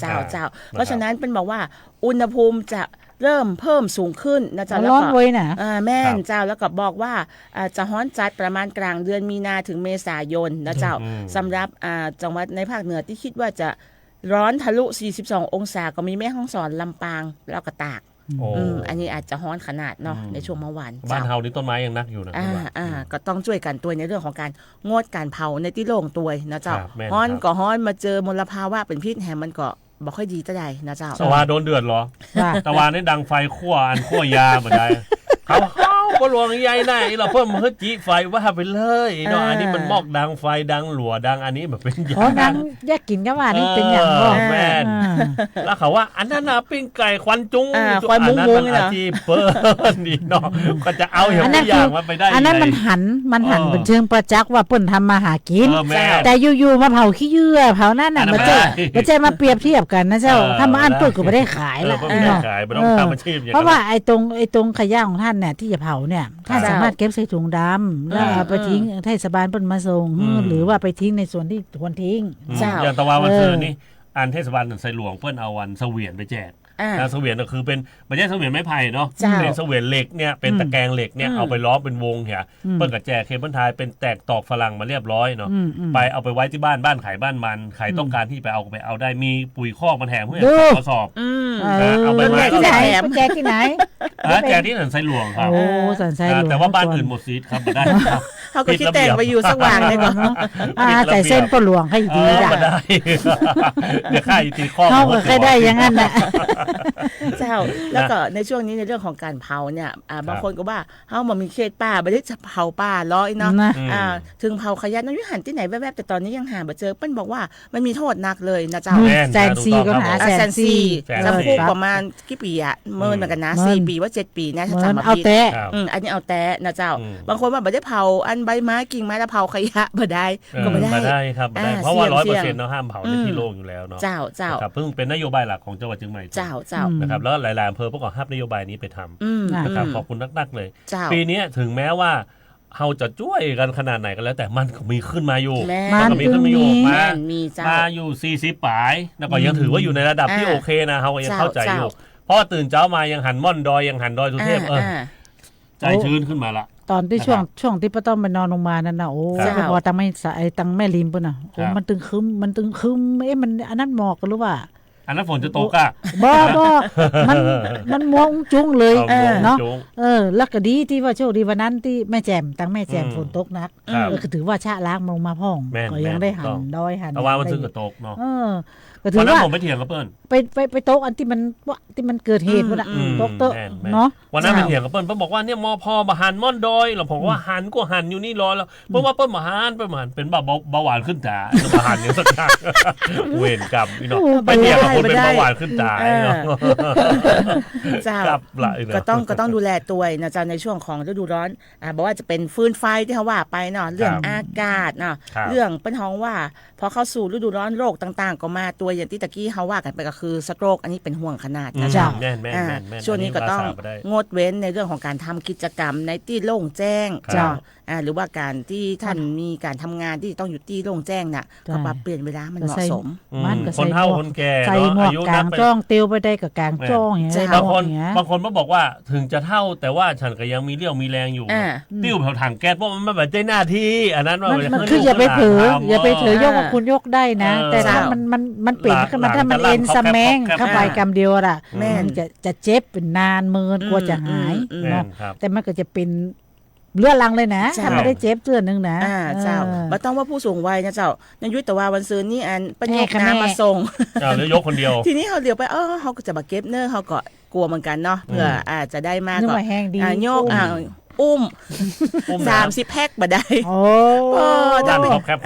เจ้าเพราะฉะนั้นเป็นบอกว่าอุณหภูมิจะเริ่มเพิ่มสูงขึ้นนะจ๊ะแล้วก็แม่นเจ้าแล้วก็บอกว่าจะร้อนจัดประมาณกลางเดือนมีนาถึงเมษายนนะเจ้าสำหรับจังหวัดในภาคเหนือที่คิดว่าจะร้อนทะลุ42องศาก็มีแม่ฮ่องสอนลำปางแล้วก็ตาก โอ้ อันนี้อาจจะฮ้อนขนาดเนาะในช่วงเมื่อวาน บ้านเฮานี่ต้นไม้ยังนักอยู่นะ ก็ต้องช่วยกันตัวในเรื่องของการงดการเผาในที่โล่งตัวนะเจ้า ครับแม่น ฮ้อน ครับ ก็ฮ้อนมาเจอมลภาวะเป็นพิษแหมมันก็บ่ค่อยดีเท่าใดนะเจ้า ตะวาโดนเดือดเหรอ ว่า ตะวานี่ดังไฟขั้วอันขั้วยาเหมือนได้เขาบ่หลวงใหญ่ไหนเราเพิ่มเฮ็ดจีไฟว่าไปเลยเนาะอันนี้มันมอกดังไฟดังหลัวดังอันนี้แบบเป็นยา อ๋อนังแยกกินกันว่านี่เป็นอย่างบ่ แม่น แล้วเขาว่าอันนั้นน่ะปิ้งไก่ควันจุ้ง ควันมุ้ง อัน มุ้ นั้น ง มัน เหรอ อาชีพเปิ้นนี่เนาะก็จะเอาอย่าง อันนั้น ทุกอ คื ย่า อง มันไปได้ อันนั้น ยังไง มันหันเป็นเชิงประจักษ์ว่าเปิ้นทำมาหากิน เออแม่ แต่อยู่ๆมาเผาขี้เยื่อเผานั่นน่ะ อันนั้ มาน เจ๊ ไม่ได้ มาเจ๊มาเปรียบเทียบกันนะเจ้าถ้ามาอันเปิ้นก็ไม่ได้ขายละ เออไม่ได้ขายไม่ต้องทำอาชีพอย่าง เพราะ นั้น ว่าไอ้ตรงขยะของท่านเนี่ยที่จะเผาเนี่ยท่านสามารถเก็บใส่ถุงดำแล้วเอาไปทิ้งเทศบาลเปิ้นมาส่งหรือว่าไปทิ้งในส่วนที่ควรทิ้ง เจ้า อย่างตะวันวันเสาร์นี่อันเทศบาลไซหลวงเปิ้นเอาวันเสวียนไปแจก อ่า เสวียนก็คือเป็นไม่ใช่เสวียนไม้ไผ่เนาะ เจ้า เป็นเสวียนเหล็กเนี่ยเป็นตะแกรงเหล็กเนี่ยเอาไปล้อมเป็นวงเหียเปิ้นก็แจกเคเบิลไทยเป็นแตกตอกฝรั่งมาเรียบร้อยเนาะไปเอาไปไว้ที่บ้านขายบ้านมันใครต้องการที่ไปเอาได้มีปุ๋ยคอกมาแถมเพื่อทดสอบ เอาไปไว้ ที่ไหนแจกที่ไหน แจกที่ถนนไซหลวงครับ โอ้สันไซหลวง แต่ว่าบ้านอื่นหมดซีดครับไม่ได้ครับ เขาก็คิดแต่งไปอยู่สว่างเลยก่อน แต่เส้นปหลวงให้ดี ไม่ได้เดี๋ยวค่าอีตีข้อ เขาก็เคยได้อย่างนั้นน่ะ เจ้าแล้วก็ในช่วงนี้ในเรื่องของการเผาเนี่ยบางคนก็ว่าเฮาบ่มีเขตป่าบ่ได้จะเผาป่าร้อยเนาะ นะ ถึงเผาขยะนั้นอยู่หันที่ไหนแวบๆแต่ตอนนี้ยังหาบ่เจอเปิ้นบอกว่ามันมีโทษหนักเลยนะเจ้า แสนซีก็หา แสนสี่ แสน จำ สี่ คุกประมาณกี่ปีอะเมินเหมือนกันนะ4 ปีว่า7 ปีนะถ้า เหมือน จำมา เอา ผิด แตะ อันนี้เอาแตะนะเจ้า อืม บางคนว่าบ่ได้เผาอันใบไม้กิ่งไม้แล้วเผาขยะบ่ได้ก็ไม่ได้ มาได้ครับมาได้ อ่า เพราะว่า เสี่ยง 100%เนาะห้ามเผาในที่โล่งอยู่แล้วเนาะ เจ้า ครับเพิ่งเป็นนโยบายหลักของจังหวัดเชียงใหม่ เจ้า นะครับแล้วหลายๆอำเภอประกอบห้ามนโยบายนี้ไปทำนะครับขอบคุณนักๆเลย เจ้า ปีนี้ถึงแม้ว่าเราจะช่วยกันขนาดไหนกันแล้วแต่มันก็มีขึ้นมาอยู่ แม่ มัน ก็มีขึ้นมาอยู่ มี มา มีเจ้า มาอยู่40ปลายแล้วก็ยังถือว่าอยู่ในระดับที่โอเคนะเราก็ยังเข้าใจอยู่ เจ้า เพราะว่าตื่นเช้ามายังหันม่อนดอยยังหันดอยสุเทพใจชื้นขึ้นมาละ ตอนที่ช่วงที่ป้าต้อมไปนอนโรงพยาบาลนั่นน่ะโอ้ ครับ พอตังไม่ตังแม่ริมปุ่นน่ะโอ้ ครับ มันตึงคึมมันอันนั้นหมอกกันหรือว่า อันนั้นฝนจะตกอ่ะ บ่มันม่วงจุ้งเลย เนาะ เนาะแล้วก็ดีที่ว่าโชคดีวันนั้นที่แม่แจ่มตั้งแม่แจ่มฝนตกหนัก ครับ ก็ถือว่าชะล้างลงมาพ่อง แม่น ก็ยังได้หั ต้ น อง ดอยหัน แต่ว่ามันซึ่งก็ตกเนาะ ก็ถื วั อน นั้น ว่า ผมไปเถียงกับเปิ้ล ไปโต๊ะอันที่มันเกิดเหตุพุ่นน่ะโต๊ะเตอะ แม่น เนาะ วันนั้นไปเถียงกับเปิ้ลบอกว่าเนี่ยมอพอมาหันม่อนดอยแล้วผมว่าหันก็หันอยู่นี่รอแล้วเพราะว่าเปิ้ลมาหันเป็นเบาหวานขึ้นตามาหันเนี่ยสักครั้งเวรกรรมพี่น้องไปเถียงกับคนเป็นเบาหวานขึ้นตาเนาะ เจ้า ครับละเนาะ ก็ต้องดูแลตัวนะเจ้าในช่วงของฤดูร้อนบอกว่าจะเป็นฟืนไฟที่เขาว่าไปเนาะเรื่องอากาศเนาะ ครับ เรื่องเป็นท้องว่าพอเข้าสู่ฤดูร้อนโรคต่างๆ ก็มาตัวอย่างที่ตะกี้เขาว่ากันไปก็คือสโตรกอันนี้เป็นห่วงขนาดนะเจ้า แม่น ช่วงนี้ก็ต้องงดเว้นในเรื่องของการทำกิจกรรมในที่โล่งแจ้งเจ้าหรือว่าการที่ท่านมีการทำงานที่ต้องอยู่ที่โล่งแจ้งน่ะก็ปรับเปลี่ยนเวลามันเหมาะสม มันก็ คน ใส่ เฒ่า หมวก คนแก่ ใส่หมวกกลางจ้องเตียวไปได้กับกลางจ้องอย่างเงี้ย บางคน อย่างเงี้ย บางคนมาบอกว่าถึงจะเฒ่าแต่ว่าฉันก็ยังมีเรี่ยวมีแรงอยู่ ติ้วแถวถังแก๊สเพราะมันแบบใจหน้าที่อันนั้นว่า มันคืออย่าไปเผลอยกว่าคุณยกได้นะ แต่ถ้ามันเปลี่ยนขึ้นมาถ้ามันเอ็นสแมงเข้าไปกำเดียวอ่ะ แม่น จะเจ็บเป็นนานเมินกลัวจะหาย แม่ เนาะ นครับ แต่มันก็จะเป็นเลือดลังเลยนะ ใช่ ถ้าไม่ได้เจ็บเตือนนึงนะ เจ้าบ่ต้องว่าผู้สูงวัยนะเจ้าในยุทธแต่ว่าวันซื้อนี่อันปัญญาน้ำมาส่ง หรือยกคนเดียว ทีนี้เขาเดี๋ยวไปเขาก็จะมาเก็บเนอร์เขาก็กลัวเหมือนกันเนาะเพื่ออาจจะได้มาก นึก ก็ ว่าแห้งดี โยกอุ้ม30แพ็คบ่ได้ โอ้ ดันครอบแคบ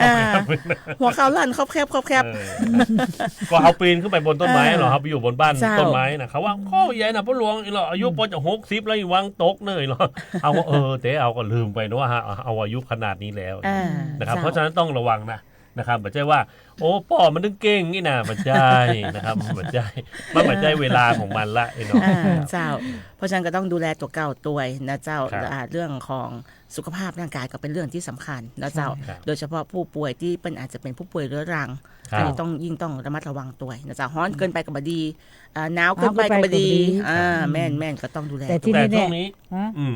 หัวเขาลั่นครอบแคบก็เขาปีนขึ้นไปบนต้นไม้เหรอครับไปอยู่บนบ้านต้นไม้นะเขาว่าข้อใหญ่นะพ่อหลวงอีหรออายุพอจะ60แล้ววางตกเนยเหรอเอาว่าแต่เอาก็ลืมไปนะว่าเอาอายุขนาดนี้แล้วนะครับเพราะฉะนั้นต้องระวังนะครับไม่ใช่ว่าโอ้ป่อมันนึงเก่งนี่นะมันใจนะครับมันใจเวลาของมันละไอ้น้อง เจ้าเพราะฉะนั้นก็ต้องดูแลตัวเก่าตัวนะเจ้าเรื่องของสุขภาพร่างกายก็เป็นเรื่องที่สำคัญนะเจ้าโดยเฉพาะผู้ป่วยที่เป็นอาจจะเป็นผู้ป่วยเรื้อรังอันนี้ต้องยิ่งระมัดระวังตัวนะเจ้าฮ้อนเกินไปก็บ่ดีหนาวเกินไปก็บ่ดีแม่นก็ต้องดูแล แต่ที่ แต่ นี่ ช่ เนี่ วย งนี้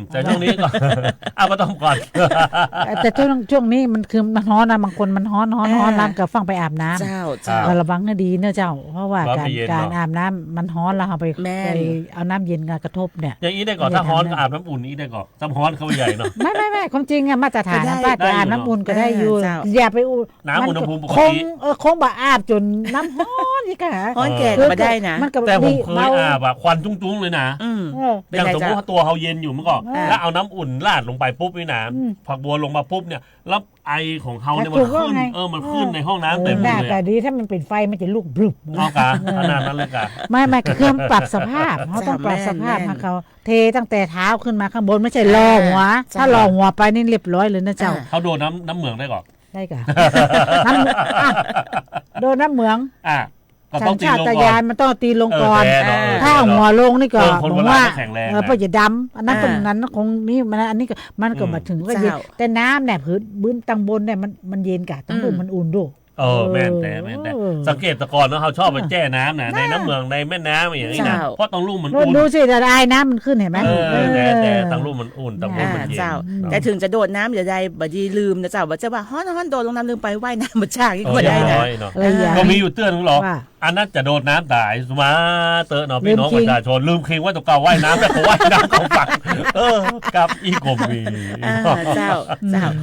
แต่ช่วงนี้ก็เอามาต้องก่อน แต่ช่วงนี้มันคือมันฮ้อนนะบางคนมันฮ้อนร้านกับฟังไปอาบ บน้ำ เจ้า ระวังให้ดีเนอะเจ้าเพราะว่าการอาบน้ำมันร้อนแล้วเราไปเอาน้ำเย็นกระทบเนี่ยอย่างนี้ได้ก่อนถ้าฮ้อนก็อาบน้ำอุ่นนี้ได้ก่อนถ้าฮ้อนเขาใหญ่เนาะไม่ความจริงอะมาตรฐานนะป้าจะอาบน้ำอุ่นก็ได้อยู่อย่าไปน้ำอุณหภูมิปกติคงบ่อาบจนน้ำร้อนนี่ค่ะฮ้อนแก่มาได้นะแต่ผมเคยอาบควันจุ้งๆเลยนะอย่างสมมติว่าตัวเขาเย็นอยู่เมื่อก่อนแล้วเอาน้ำอุ่นราดลงไปปุ๊บนี่นะผักบัวลงมาปุ๊บเนี่ยแล้วไอของเขาเนี่ยมันขึ้นมันขึ้นในห้องน้ำเต็มเลยแต่ดีถ้ามันเป็นไฟมันจะลุกบลึบเอากะขนาดนั้นเลยกะไม่เครื่องปรับสภาพเขาต้องปรับสภาพให้เขาเทตั้งแต่เท้าขึ้นมาข้างบนไม่ใช่รอหัวถ้ารอหัวไปนี่เรียบร้อยเลยนะเจ้าเขาโดนน้ำเหมืองได้ก่อนได้กะโดนน้ำเหมืองสัญชาตญาณมันต้องตีลงก่อนถ้าหัวลงนี่ก็ผมว่าเพื่อจะดำอันนั้นตรงนั้นคงนี่มันอันนี้ก็มันก็มาถึงก็เย็นแต่น้ำเนี่ยพื้นบื้นตังบนเนี่ยมันเย็นกะตั้งบนมันอุ่นดูแม่แต่สังเกตตะกอนว่าเขาชอบไปแจ้น้ำนะในน้ำเมืองในแม่น้ำอย่างนี้นะเพราะตังลุ่มมันอุ่นดูสิแต่ได้น้ำมันขึ้นเห็นไหมแต่ตังลุ่มมันอุ่นตังลุ่มมันเย็นแต่ถึงจะโดดน้ำอย่าได้บดีลืมนะเจ้าว่าจะว่าฮ้อนโดดลงน้ำลืมไปว่ายน้ำมาฉากก็ได้นะก็มีอยู่เตือนหรออันนั้นจะโดดน้ำตายสมาเตอเนาะพี่น้องประชาชนลืมคิงว่าตัวเก่าว่ายน้ำแต่เขาว่ายน้ำของฝั่งกับอีกมีเจ้า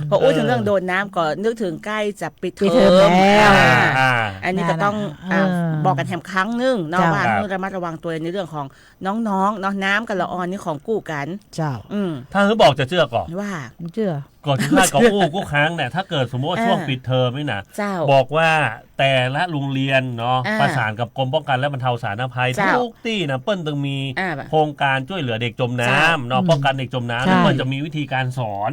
พออู้ถึงเรื่องโดดน้ำก็นึกถึงใกล้จะปิดเทอมอันนี้ก็ต้องบอกกันแถมครั้งนึงเนาะว่าต้องระมัดระวังตัวในเรื่องของน้องๆเนาะน้ำกับละออนนี่ของกู้กันเจ้าถ้าเขาบอกจะเชื่อก่อนว่าเชื่อก่อนที่ได้กับกู้ครั้งเนี่ยถ้าเกิดสมมติว่าช่วงปิดเทอมนี่นะบอกว่าแต่ละโรงเรียนเนาะประสานกับกรมป้องกันและบรรเทาสาธารณภัยทุกที่นะเปิ้ลต้องมีโครงการช่วยเหลือเด็กจมน้ำเนาะป้องกันเด็กจมน้ำแล้วเปิ้ลจะมีวิธีการสอน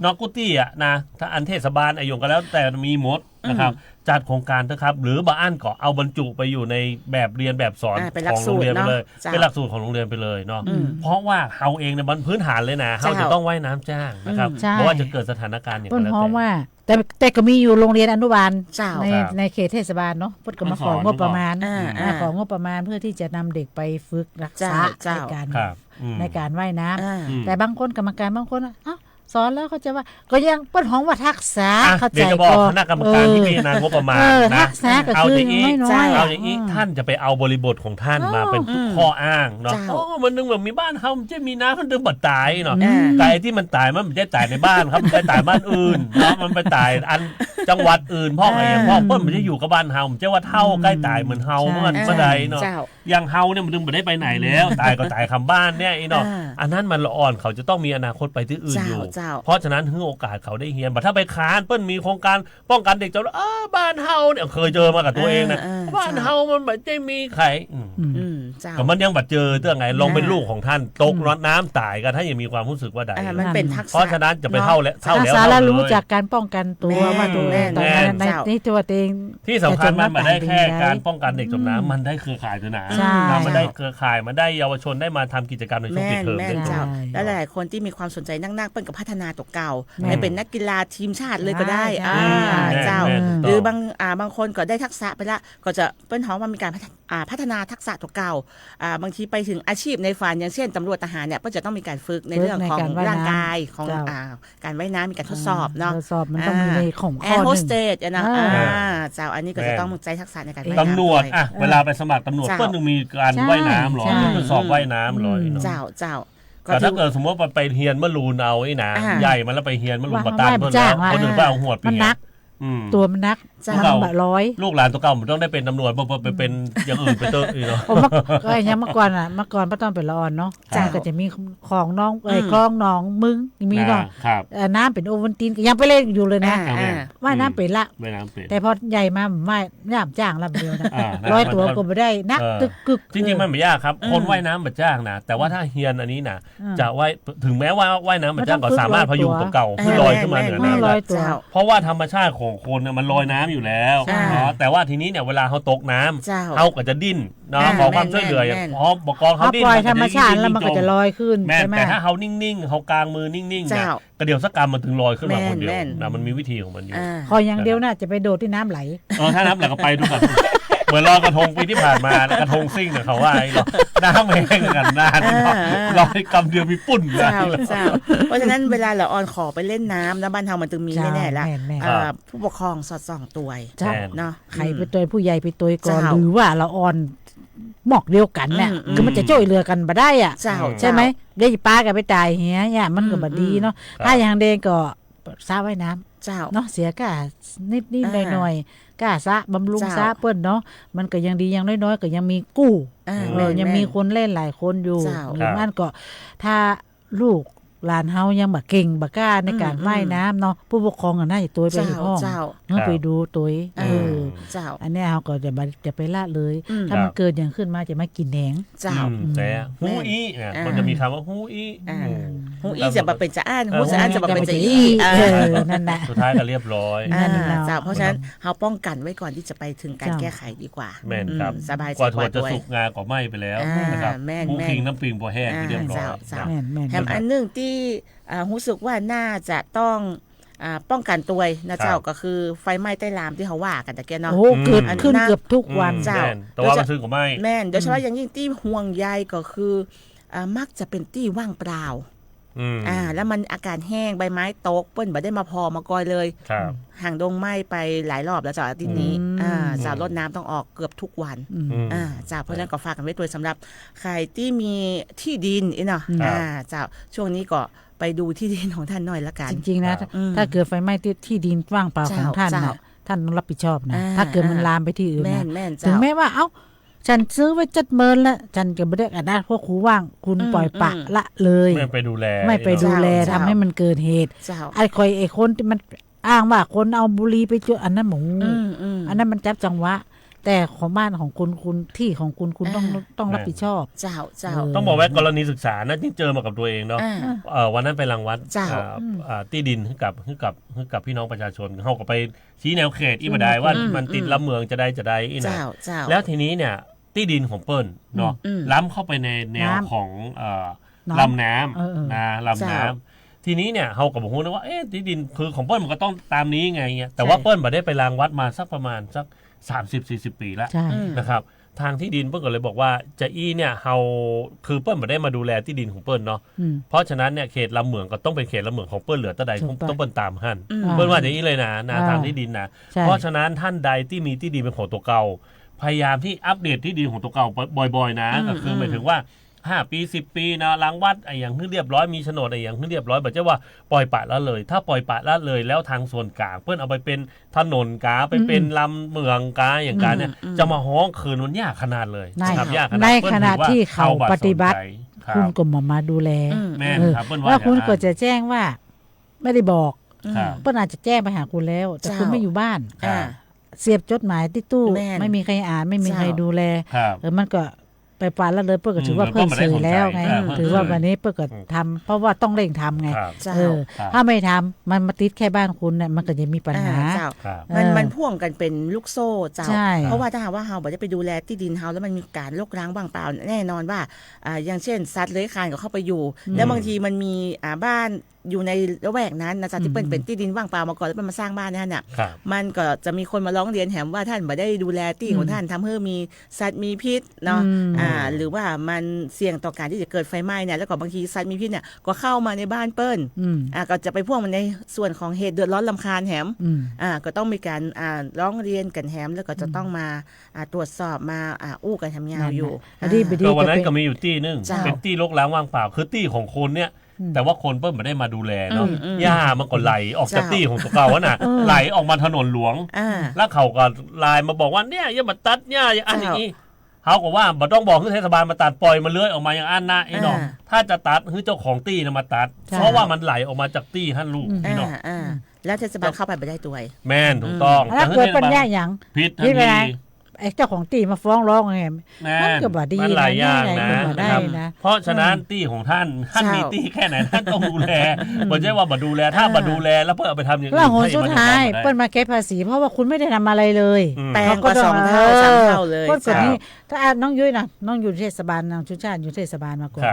เนาะกุตี้อ่ะนะถ้าอันเทศบาลอายุก็แล้วแต่มีหมดนะครับจัดโครงการนะครับหรือบางอันก็เอาบรรจุไปอยู่ในแบบเรียนแบบสอนของโรงเรียนไปเลยเป็นหลักสูตรของโรงเรียนไปเลยเนาะเพราะว่าเขาเองในบรรพื้นฐานเลยนะเขาจะต้องว่ายน้ำจ้างนะครับเพราะว่าจะเกิดสถานการณ์อย่างนั้นเพราะว่าแต่ก็มีอยู่โรงเรียนอนุบาลในเขตเทศบาลเนาะพุทธก็มาของงบประมาณของงบประมาณเพื่อที่จะนำเด็กไปฝึกรักษาในการว่ายน้ำแต่บางคนกรรมการบางคนสอนแล้วเขาจะว่าก็ยังเปิ้นห้องว่าทักษะเข้าใจก็คณะกรรมการที่มีงบประมาณนะทักษะก็คือน้อยเอาอย่างนี้ท่านจะไปเอาบริบทของท่านมาเป็นข้ออ้างเนาะมันนึงแบบมีบ้านเฮาจะมีน้ำมันดึงบัดตายเนาะไก่ที่มันตายมันไม่ได้ตายในบ้านครับมันได้ตายบ้านอื่นเนาะมันไปตายอันจังหวัดอื่นพ่อไงอย่างพ่อเปิ้ลมันจะอยู่กับบ้านเฮามันจะว่าเท่าใกล้ตายเหมือนเฮาเมื่อใดเนาะอย่างเฮาเนี่ยมันดึงไม่ได้ไปไหนแล้วตายก็ตายคำบ้านเนี่ยเนาะอันนั้นมันละอ่อนเขาจะต้องมีอนาคตไปที่อื่นอยู่เพราะฉะนั้นให้โอกาสเขาได้เฮียนแต่ถ้าไปค้านเปิ้ลมีโครงการป้องกันเด็กจะบ้านเฮาเนี่ยเคยเจอมากับตัวเองนะบ้านเฮามันแบบจะมีไข่ก็มันยังบัดเจอเรื่องไงลองเป็นลูกของท่านตกน้ำตายกันถ้ายังมีความรู้สึกว่าใดมันเป็นทักษะเพราะฉะนั้นจะไปเท่าแล้วรู้จักการป้องกันตัวว่าตัวเองตอนนั้นในตัวเองที่สำคัญมันไม่ได้แค่การป้องกันเด็กจมน้ำมันได้เครือข่ายด้วยนะมันได้เครือข่ายมันได้เยาวชนได้มาทำกิจกรรมในช่วงปิดเทอมและหลายคนที่มีความสนใจนั่งๆเปิ้ลกับพัฒนาตัวเก่าให้เป็นนักกีฬาทีมชาติเลยก็ได้เจ้าหรือบางคนก็ได้ทักษะไปละก็จะเปิ้ลหอมว่ามีการพัฒนาทักษะตัวเก่าบางทีไปถึงอาชีพในฝันอย่างเช่นตำรวจทหารเนี่ยก็จะต้องมีการฝึกในเรื่องของร่างกายของการว่ายน้ำมีการทดสอบเนาะทดสอบมันต้องมีในของแอร์โฮสเตสนะเจ้าอันนี้ก็จะต้องใช้ทักษะในการว่ายน้ำตำรวจเวลาไปสมัครตำรวจเปิ้ลต้องมีการว่ายน้ำหรอทดสอบว่ายน้ำหรอเจ้าแต่ถ้าเกิดสมมติว่าไปเฮียนมะรูนเอาไอ้นะใหญ่มันแล้วไปเฮียนมะรูนมาตันเพื่อนแล้วคนอื่นไปเอาหัวปีมันนักตัวมันนักร้อยลูกหลานตัวเก่ามันต้องได้เป็นตำรวจไปเป็นอย่างอื่นไปเตอะเนาะก็อย่างเมื่อก่อนป้าต้องเป็นละอ่อนเนาะก็จะมีของน้องคลองน้องมึงมีเนาะน้ำเป็นโอวันตินยังไปเล่นอยู่เลยนะว่ายน้ำเป็นละแต่พอใหญ่มาว่ายน้ำจ้างลำเดียวนะ100 ตัวก็ไม่ได้นักตึกกึกจริงๆมันไม่ยากครับคนว่ายน้ำแบบจ้างนะแต่ว่าถ้าเฮียนอันนี้นะจะว่ายถึงแม้ว่าว่ายน้ำแบบจ้างก็สามารถพยุงตัวเก่าขึ้นลอยขึ้นมาเหนือน้ำได้เพราะว่าธรรมชาติของคนมันลอยน้ำอยู่แล้วแต่ว่าทีนี้เนี่ยเวลาเขาตกน้ำเขาก็จะดิ้นเนาะขอความช่วยเหลืออย่างพอบอกกองเขาดิ้นปล่อยธรรมชาติแล้วมันก็จะลอยขึ้นใช่ไหมแต่ถ้าเขานิ่งๆเขากางมือนิ่งๆเนี่ยกระเดี่ยวสักกรรมมันถึงลอยขึ้นมาคนเดียวนะมันมีวิธีของมันอยู่ขออย่างเดียวน่ะจะไปโดดที่น้ำไหลถ้าน้ำไหลก็ไปดูกัน เหมือนลอยกระทงปีที่ผ่านมานะกระทงซิ่งเนี่ยเขาว่าไอ้น้ำแห้งกันหน้าลอยกำเดียวมีปุ่นเลย เจ้าเพราะฉะนั้นเวลาเราออนขอไปเล่นน้ำนะบ้านเฮามันตึงมีแน่ๆละผู้ปกครองสอดส่องตัวเนาะ ใครไปตัวผู้ใหญ่ไปตัวก่อน เจ้า หรือว่าเราอ่อนหมอกเดียวกันเนี่ย คือมันจะช่วยเหลือกันบ่ได้อ่ะ เจ้า ใช่ไหมเดี๋ยวป้าก็ไปตายเฮียเนี่ยมันก็บ่ดีเนาะถ้าอย่างเดงก็สระว่ายน้ำ เจ้า เนาะเสียก็นิดๆหน่อยๆก็สระบำรุงสระเปิ้นเนาะมันก็ยังดีอย่างน้อยๆก็ยังมีกู้ยังมีคนเล่นหลายคนอยู่หรือมันก็ถ้าลูกหลานเฮายังบ่เก่งบ่กล้าในการว่ายน้ำเนาะผู้ปกครองก็น่าจะตัวไปที่ห้องเนาะไปดูตัวเจ้าอันนี้เฮาก็จะไปละเลยถ้ามันเกิดอย่างขึ้นมาจะมากินแหนง เจ้า แต่ฮู้อีมันจะมีคำว่าฮู้อี ฮู้อีจะมาเป็นจะอ่านฮู้จะอ่านจะมาเป็นจะอี นั่นแหละ สุดท้ายก็เรียบร้อย เจ้าเพราะฉะนั้นเฮาป้องกันไว้ก่อนที่จะไปถึงการแก้ไขดีกว่า แม่นครับ สบายใจ กว่า ก ถั่ว ว่า จะ ด้วย สุกงาก็ไหม้ไปแล้วนะครับผู้คิงน้ำปิงพอแห้งเรียบร้อย แถมอันนึงที่รู้สึกว่าน่าจะต้องป้องกันตัวนะเจ้าก็คือไฟไหม้ใต้ลามที่เขาว่ากันตะเกียเนาะ โอ้เกิดขึ้นเกือบทุกวัน เจ้า แต่ว่ามันซื้อก็ไม่ แม่นโดยเฉพาะอย่างยิ่งที่ห่วงใยก็คือมักจะเป็นที่ว่างเปล่าแล้วมันอากาศแห้งใบไม้ตกเปิ้นบ่ได้มาพอมากอยเลยห่างดงไหม้ไปหลายรอบแล้วเจ้าอาทิตย์นี้เจ้ารดน้ำต้องออกเกือบทุกวันเจ้าเพราะฉะนั้นก็ฝากกันไว้ตัวสำหรับใครที่มีที่ดินเนาะเจ้าช่วงนี้ก็ไปดูที่ดินของท่านหน่อยละกันจริงๆนะถ้าเกิดไฟไหม้ที่ดินว่างเปล่าของท่านน่ะท่านต้องรับผิดชอบนะถ้าเกิดมันลามไปที่อื่นนะถึงแม้ว่าฉันซื้อไว้70,000แล้วฉันก็ไม่ได้อนุญาตพวกครูว่างคุณปล่อยปะละเลยไม่ไปดูแลทำให้มันเกิดเหตุไอ้คนที่มันอ้างว่าคนเอาบุหรี่ไปจุดอันนั้นหมูอันนั้นมันจับจังหวะแต่ของบ้านของคุณที่ของคุณต้องรับผิดชอบเจ้าต้องบอกว่ากรณีศึกษานะที่เจอมากับตัวเองเนาะวันนั้นไปรังวัดที่ดินให้กับพี่น้องประชาชนเขาก็ไปชี้แนวเขตอีบดายว่ามันติดลำเมืองจะได้อีนะแล้วทีนี้เนี่ยที่ดินของเปิ้ลเนาะล้ำเข้าไปในแนวของลำน้ำนะลำน้ำทีนี้เนี่ยเขาก็บอกว่าที่ดินคือของเปิ้ลมันก็ต้องตามนี้ไงเงี้ยแต่ว่าเปิ้ลมาได้ไปรังวัดมาสักประมาณสัก30-40 ปีแล้วนะครับทางที่ดินเปิ้ลก็เลยบอกว่าจะเนี่ยเฮาคือเปิ้ลไม่ได้มาดูแลที่ดินของเปิ้ลเนาะเพราะฉะนั้นเนี่ยเขตลำเหมืองก็ต้องเป็นเขตลำเหมืองของเปิ้ลเหลือแต่ใดต้องเปิ้ลตามหั่นเปิ้ลว่าอย่างนี้เลยนะทางที่ดินนะเพราะฉะนั้นท่านใดที่มีที่ดินเป็นของตัวเก่าพยายามที่อัปเดตที่ดินของตัวเก่าบ่อยๆนะก็คือหมายถึงว่า5 ปี 10 ปีนะล้างวัดไอ้อย่างที่เรียบร้อยมีโฉนดไอ้อย่างที่เรียบร้อยแบบจะว่าปล่อยปละละเลยถ้าปล่อยปละละเลยแล้วทางส่วนกลางเพื่อนเอาไปเป็นถนนกาไปเป็นลำเมืองกาอย่างการเนี่ยจะมาฮ้องคืนมันยากขนาดเลยยากในขณะที่เขาปฏิบัติคุณก็มาดูแลว่าคุณก็จะแจ้งว่าไม่ได้บอกเพื่อนอาจจะแจ้งไปหาคุณแล้วแต่คุณไม่อยู่บ้านเสียบจดหมายที่ตู้ไม่มีใครอ่านไม่มีใครดูแลมันก็ไปปาแล้วเลยเพื่อก็ถือว่าเพิ่มเสยแล้วไงถือว่าวันนี้เพื่อก็ทำเพราะว่าต้องเร่งทำไงถ้าไม่ทำมันมาติดแค่บ้านคุณเนี่ยมันก็จะมีปัญหามันพ่วงกันเป็นลูกโซ่เจ้าเพราะว่าถ้าหากว่าเฮาบ่ได้ไปดูแลที่ดินเฮาแล้วมันมีการรกร้างว่างเปล่าแน่นอนว่าอย่างเช่นสัตว์เลื้อยคลานก็เข้าไปอยู่แล้วบางทีมันมีบ้านอยู่ในละแวกนั้นนะจ๊ะที่เป็นที่ดินว่างเปล่ามาก่อนแล้วมันมาสร้างบ้านนั่นน่ะมันก็จะมีคนมาร้องเรียนแถมว่าท่านบ่ได้ดูแลที่ของท่านทำให้มีสัตว์มีพิษเนาะหรือว่ามันเสี่ยงต่อการที่จะเกิดไฟไหม้เนี่ยแล้วก็บางทีสัตว์มีพิษเนี่ยก็เข้ามาในบ้านเปิ้ลก็จะไปพ่วงมันในส่วนของเหตุเดือดร้อนรำคาญแถมก็ต้องมีการร้องเรียนกันแถมแล้วก็จะต้องมาตรวจสอบมาอู้กันทำงานอยู่ก็วันนั้นก็มีอยู่ที่นึงเป็นที่รกร้างว่างเปล่าคือที่ของคนเนี่ยแต่ว่าคนเปิ้ลไม่ได้มาดูแลเนาะหญ้ามันก็ไหลออกจากที่ของตัวเก่าน่ะไหลออกมาถนนหลวงแล้วเขาก็ไลน์มาบอกว่าเนี่ยอย่ามาตัดหญ้าอย่างอันนี้เขาก็ว่าบ่ต้องบอกให้เทศบาลมาตัดปล่อยมาเลื้อยออกมาอย่างอันนะไอ้น้องถ้าจะตัดให้เจ้าของที่นะมาตัดเพราะว่ามันไหลออกมาจากที่ท่านลูกไอ้น้องแล้วเทศบาลเข้าไปไม่ได้ตัวแม่นถูกต้องแล้วเกิดปัญญาอย่างพิษทันทีไอ้เจ้าของตีมาฟ้องร้องไงมันก็บ่ดีหลายอย่างนะเพราะฉะนั้นตีของท่านมีตีแค่ไหนท่านต้องดูแลไม่ใช่ว่าบ่ดูแลถ้าบ่ดูแลแล้วเพื่อเอาไปทำอย่างอื่นแล้วสุดท้ายเปิ้ลมาเก็บภาษีเพราะว่าคุณไม่ได้ทำอะไรเลยแปลงก็2 เท่า 3 เท่าเลยก็แบบนี้ถ้าน้องยุ้ยนะน้องอยู่เทศบาลนางชุชาติอยู่เทศบาลมาก่อน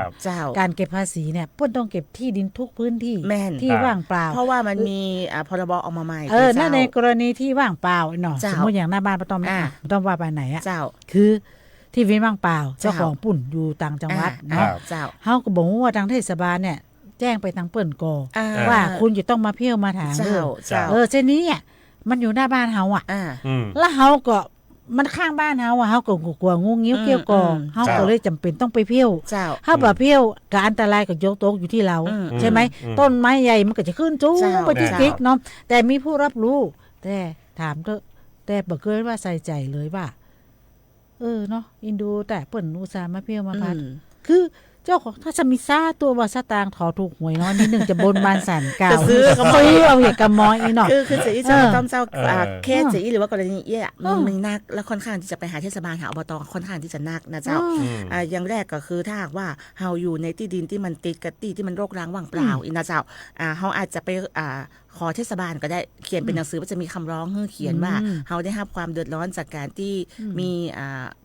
การเก็บภาษีเนี่ยเปิ้ลต้องเก็บที่ดินทุกพื้นที่ที่ว่างเปล่าเพราะว่ามันมีพรบออกมาใหม่นั่นในกรณีที่ว่างเปล่าเนาะสมมติอย่างหน้าบ้านป้าต้อมว่า ไปไหนอ่ะ เจ้า คือที่วิมังเปล่าเจ้าของปุ่นอยู่ต่างจังหวัด อ่า เนาะ เจ้า เฮาก็บอกว่าทางเทศบาลเนี่ยแจ้งไปทางเปิ้นก่อ อ่า ว่าคุณจะต้องมาเพี้ยวมาถาง เจ้า เด้อ เจ้า เช่นนี้เนี่ยมันอยู่หน้าบ้านเฮาอ่ะ อ่า แล้วเฮาก็มันข้างบ้านเฮาอ่ะเฮาก็กลัวงูงิ้วเกี้ยวกอ อืม เฮาก็เลยจำเป็นต้องไปเพี้ยว เจ้า เฮาบ่เพี้ยวก็อันตรายกับยกตกอยู่ที่เรา ใช่ไหมต้นไม้ใหญ่มันก็จะขึ้นจู้ เจ้า ไปที่กิ๊กเนาะแต่มีผู้รับรู้แต่ถามเถอะแต่บ่เคยว่าใส่ใจเลยว่าเนาะอินดูแต่เปิ้นอุตส่าห์มาเพี้ยวมาพัด คือเจ้าของถ้าจะมีซ่าตัวว่าสตางค์ถอถูกหวยเนาะนิดหนึ่งจะบนบานสันเก่า จะซื้อก็ ซื้อเอาเหตุกระมอยอีเนาะ คือเจีเจ้า เออ ต้อมเจ้า เออ เคสจีหรือว่ากรณีเอี้ย เออ มันนักแล้วค่อนข้างที่จะไปหาเทศบาลหาอบตค่อนข้างที่จะนักนะเจ้าอย่างแรกก็คือถ้าหากว่าเฮาอยู่ในที่ดินที่มันติดกับที่มันรกร้างว่างเปล่าอีนะเจ้าเฮาอาจจะไปขอเทศบาลก็ได้เขียนเป็นหนังสือว่าจะมีคำร้องให้เขียนว่าเฮาได้รับความเดือดร้อนจากการที่มี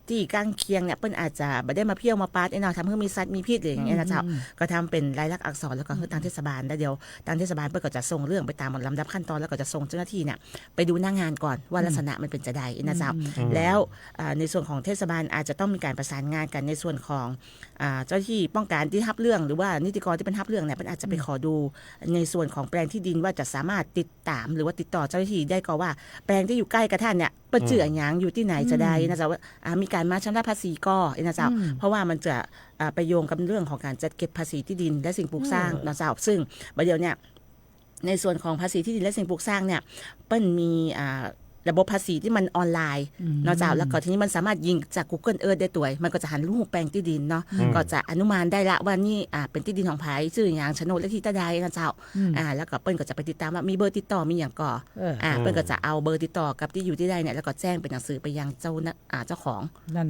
ที่ก้างเคียงเนี่ยเปิ้นอาจจะบ่ได้มาเพี้ยวมาปาดไอ้เนาะทำให้มีสัตว์มีพิษหรืออย่างเงี้ยนะเจ้าก็ทำเป็นลายลักษณ์อักษรแล้วก็ให้ทางเทศบาลแล้วเดี๋ยวทางเทศบาลเปิ้นก็จะส่งเรื่องไปตามลำดับขั้นตอนแล้วก็จะส่งเจ้าหน้าที่เนี่ยไปดูหน้างานก่อนว่าลักษณะมันเป็นจะใดนะเจ้าแล้วในส่วนของเทศบาลอาจจะต้องมีการประสานงานกันในส่วนของเจ้าที่ป้องกันที่รับเรื่องหรือว่านิติกรที่เป็นรับเรื่องเนี่ยเปิ้นอาจจะไปขอดูในส่วนของแปลงที่ดินว่าจะสามารถติดตามหรือว่าติดต่อเจ้าหน้าที่ได้ก็ว่าแปลงที่อยู่ใกล้กับท่านเนี่ยเปิ้นชื่อหยังอยู่ที่ไหนจะได้นะเจ้าว่ามีการมาชำระภาษีก็นะเจ้าเพราะว่ามันจะไปโยงกับเรื่องของการจัดเก็บภาษีที่ดินและสิ่งปลูกสร้างนะเจ้าซึ่งประเดี๋ยวเนี่ยในส่วนของภาษีที่ดินและสิ่งปลูกสร้างเนี่ยเปิ้นมีระบบภาษีที่มันออนไลน์เนาะเจ้าแล้วก็ทีนี้มันสามารถยิงจาก Google Earth ได้ตัวมันก็จะหันรูปแปลงที่ดินเนาะก็จะอนุมานได้ละว่านี่เป็นที่ดินของไผชื่ออย่างโฉนดเลขที่ตาใดนะเจ้าแล้วก็เปิ้นก็จะไปติดตามว่ามีเบอร์ติดต่อมีอย่างก่อเปิ้นก็จะเอาเบอร์ติดต่อกับที่อยู่ที่ใดเนี่ยแล้วก็แจ้งเป็นหนังสือไปยังเจ้าของนั่น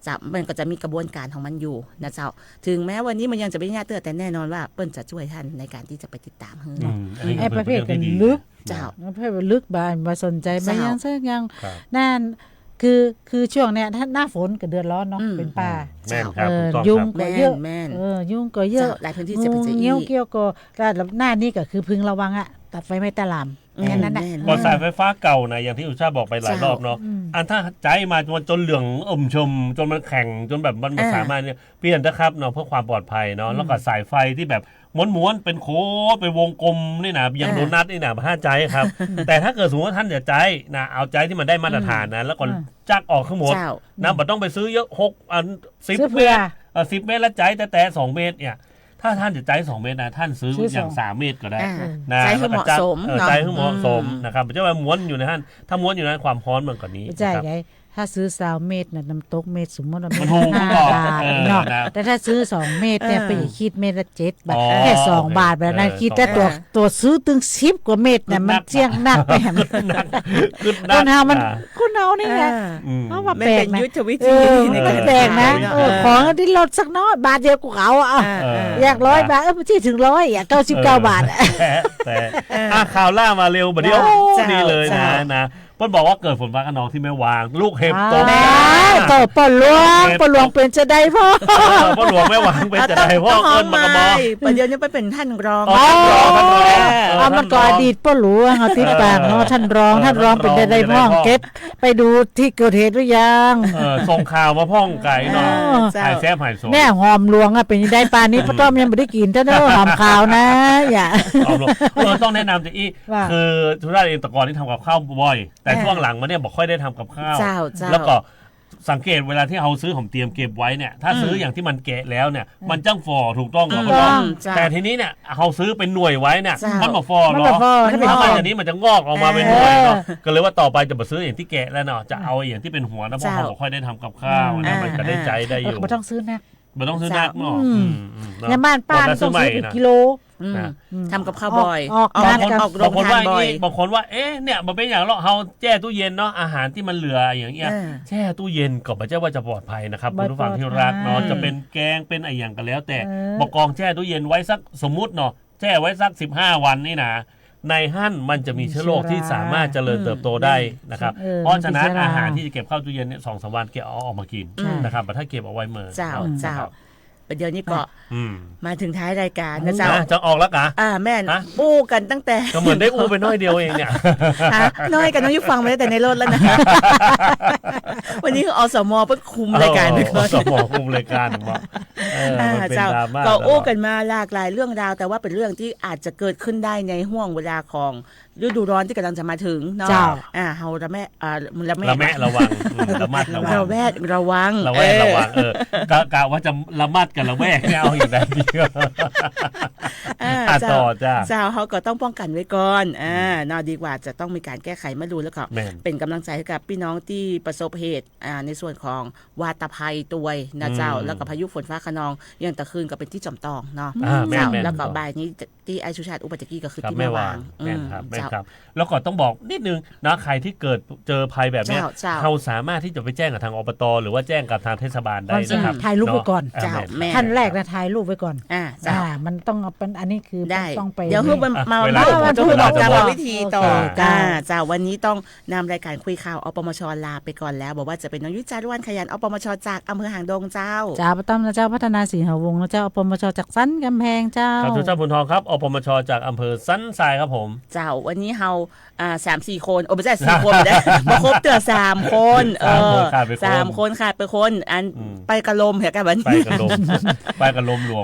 จะมันก็จะมีกระบวนการของมันอยู่นะเจ้าถึงแม้วันนี้มันยังจะไม่ง่ายแต่แน่นอนว่าเปิ้นจะช่วยท่านในการที่จะไปติดตามให้ไอ้ประเภทกันลึก เจ้าประเภทลึกบานมาสนใจมายังสักยังนั่นคือช่วงเนี้ยถ้าหน้าฝนกับเดือดร้อนเนาะเป็นป่ายุงก็เยอะยุงก็เยอะหลายพื้นที่จะเป็นจะเงี้ยวเกี้ยวก็แล้วหน้านี้ก็คือพึงระวังตัดไฟไม่ตะลำแค่นั้นแหละก่อนสายไฟฟ้าเก่านะอย่างที่อุชาบอกไปหลายรอบเนาะอันถ้าใจมาจนเหลืองชมจนมันแข็งจนแบบมันสามารถเนี่ยเปลี่ยนนะครับเนาะเพื่อความปลอดภัยเนาะแล้วก็สายไฟที่แบบม้วนๆเป็นโค้ดเป็นวงกลมนี่นะอย่างโดนัทนี่นะห้าใจครับแต่ถ้าเกิดสมมติว่าท่านจะใจนะเอาใจที่มันได้มาตรฐานนะแล้วก็จักออกขึ้นหมดนะบ่ต้องไปซื้อเยอะ6 อัน 10 เมตร10 เมตรแล้วใจแต่2 เมตรเนี่ยถ้าท่านจะใจ2 เมตรนะท่านซื้ออย่าง3 เมตรก็ได้นะใจให้เหมาะสมใจให้เหมาะสมนะครับไม่ใช่ว่าม้วนอยู่ในท่านถ้าม้วนอยู่ในความร้อนมันกว่านี้ใช่ไงถ้าซื้อ20 เมตรน่ะน้ำตกเมตรสมมติว่า5 บาทเนาะแต่ถ้าซื้อ2 เมตรเนี่ยไปคิดเมตรละ7 บาทแค่2 บาทแบบนั้นคิดแต่ตัวซื้อถึง10 กว่าเมตรเนี่ยมันเสี่ยงหนักไปคนเฮามันคนเฮานี่แหละเพราะว่าแปลกนะยุทธวิธีมันแปลกนะของที่ลดสักน้อยบาทเดียวกูเอาอยาก100 บาทที่ถึง100อ่ะ99 บาทแต่ข่าวล่ามาเร็วบัดเดียวนี่เลยนะเพิ่นบอกว่าเกิดฝนฟ้าคะนองที่แม่วางลูกเห็บตกตกปนหลวงเป็นจะได้พ่อพ่อหลวงแม่วางเป็นจะได้พ่อเอิ้นมากระบอกประเดี๋ยวนี้ไปเป็นท่านรองมันก็อดีตพ่อหลวงเอาติดปากเนาะท่านรองเป็นได้พ่อเก็บไปดูที่เกิดเหตุหรือยังส่งข่าวมาพ่องไก่เนาะหายแซ่บหายโซแม่หอมหลวงอ่ะเป็นได้ปานนี้พ่อต้อมยังไม่ได้กินเด้อหอมข่าวนะอย่าต้องแนะนำจะอีคือทุกท่านเองแต่ก่อนที่ทำกับข้าวบ่อยแต่ช่วงหลังมาเนี่ยบอกค่อยได้ทำกับข้าวแล้วก็สังเกตเวลาที่เราซื้อของเตรียมเก็บไว้เนี่ยถ้าซื้ออย่างที่มันแกะแล้วเนี่ยมันจังฟอถูกต้องหรอแต่ทีนี้เนี่ยเราซื้อเป็นหน่วยไว้เนี่ยมันมาฟอเนาะถ้ามันอย่างนี้มันจะงอกออกมาเป็นหน่วยเนาะก็เลยว่าต่อไปจะมาซื้ออย่างที่แกะแล้วเนาะจะเอาอย่างที่เป็นหัวนะเพราะเราค่อยได้ทำกับข้าวนะมันจะได้ใจได้อยู่ไม่ต้องซื้อนักไม่ต้องซื้อนักเนาะในบ้านป้าต้องซื้อเป็นกิโลทำกับข้าวบ่อยบางคนว่าบางคนว่าเนี่ยมันเป็นอย่างเราแช่ตู้เย็นเนาะอาหารที่มันเหลืออย่างเงี้ยแช่ตู้เย็นก็ไม่ใช่ว่าจะปลอดภัยนะครับคุณผู้ฟังที่รักเนาะจะเป็นแกงเป็นอะไรอย่างกันแล้วแต่บอกกองแช่ตู้เย็นไว้สักสมมุติเนาะแช่ไว้สัก15 วันนี่นะในหั่นมันจะมีเชื้อโรคที่สามารถเจริญเติบโตได้นะครับเพราะฉะนั้นอาหารที่จะเก็บเข้าตู้เย็นเนี่ย2-3 วันเก็บเอาออกมากินนะครับแต่ถ้าเก็บเอาไว้เมื่อเจ้า ประเดี๋ยวนี้ก็ อืม มาถึงท้ายรายการนะเจ้า จะออกแล้วกะ แม่น ฮะ อู้กันตั้งแต่ ก็เหมือนได้อู้ไปน้อยเดียวเองเนี่ย ฮะน้อยกันน้องยุฟังมาตั้งแต่ในรถแล้วนะ วันนี้คืออสมเพิ่งคุมรายการไปก่อน สมองคุมรายการว่ามันเป็น เจ้า ดราม่า ก็อู้กันมาหลากหลายเรื่องราวแต่ว่าเป็นเรื่องที่อาจจะเกิดขึ้นได้ในห่วงเวลาของฤดูร้อนที่กำลังจะมาถึงเนาะ เจ้า เฮาระแม่ระแม่ระวังระมัดระวัง ระแวดระวัง ระแวดระวังกะว่าจะระมัดกับระแวกไม่เอาอยู่ไหนดีก็ต่อจ้า เจ้าเขาก็ต้องป้องกันไว้ก่อนน่าดีกว่าจะต้องมีการแก้ไขมาดูแล้วก็เป็นกำลังใจให้กับพี่น้องที่ประสบเหตุในส่วนของวาตภัยตัวยนะเจ้าแล้วก็พายุฝนฟ้าคะนองอย่างตะคืนก็เป็นที่จอมตองเนาะเจ้าแล้วก็บ่ายนี้ที่ไอชูชาติอุปจักรีก็คือที่แม่วางแม่ครับแล้วก็ต้องบอกนิดนึงนะใครที่เกิดเจอภัยแบบนี้เราสามารถที่จะไปแจ้งกับทางอบตหรือว่าแจ้งกับทางเทศบาลได้นะครับ ถ่ายรูปไว้ก่อน เจ้าแม่ ท่านแรกนะถ่ายรูปไว้ก่อนมันต้องเป็นอันนี้คือต้องไปเดี๋ยวคือมาพูดบอกการวิธีต่อเจ้าวันนี้ต้องนำรายการคุยข่าวอปมชลาไปก่อนแล้วบอกว่าจะเป็นน้องยุ้ยจารุวรรณขยันอปมชจากอำเภอหางดงเจ้าประตำนะเจ้าพัฒนาศรีหาวงศ์นะเจ้าอปมชจากสันกำแพงเจ้าครับทุกท่านพลทองครับอปมชจากอำเภอสันทรายครับผมเจ้าวันนี้เฮา3-4 คนไม่ใช่4 คนได้มาครบเตือ3 คน3 คนขาดไปคนอันไปกระลมเหรอกันวันนี้ไปกระลมหลวง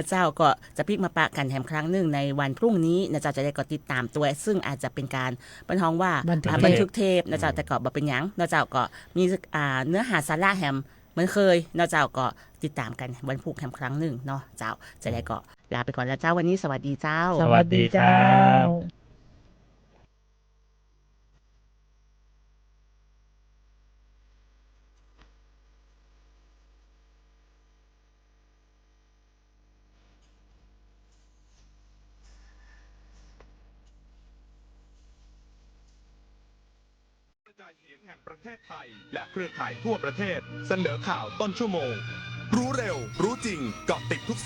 เจ้าก็จะพลิกมาปะกันแถมครั้งหนึ่งในวันพรุ่งนี้นะเจ้าจะได้ก็ติดตามตัวซึ่งอาจจะเป็นการบันทึกว่าบันทึกเทปนะเจ้าแต่ก็บ่เป็นหยังนะเจ้าก็มีเนื้อหาสาระแฮมเหมือนเคยนะเจ้าก็ติดตามกันวันพุธแฮมครั้งหนึ่งเนาะเจ้าจะได้ก็ลาไปก่อนแล้วเจ้าวันนี้สวัสดีเจ้าสวัสดีเจ้าแห่งประเทศไทยและเครือข่ายทั่วประเทศเสนอข่าวต้นชั่วโมงรู้เร็วรู้จริงเกาะติดทุก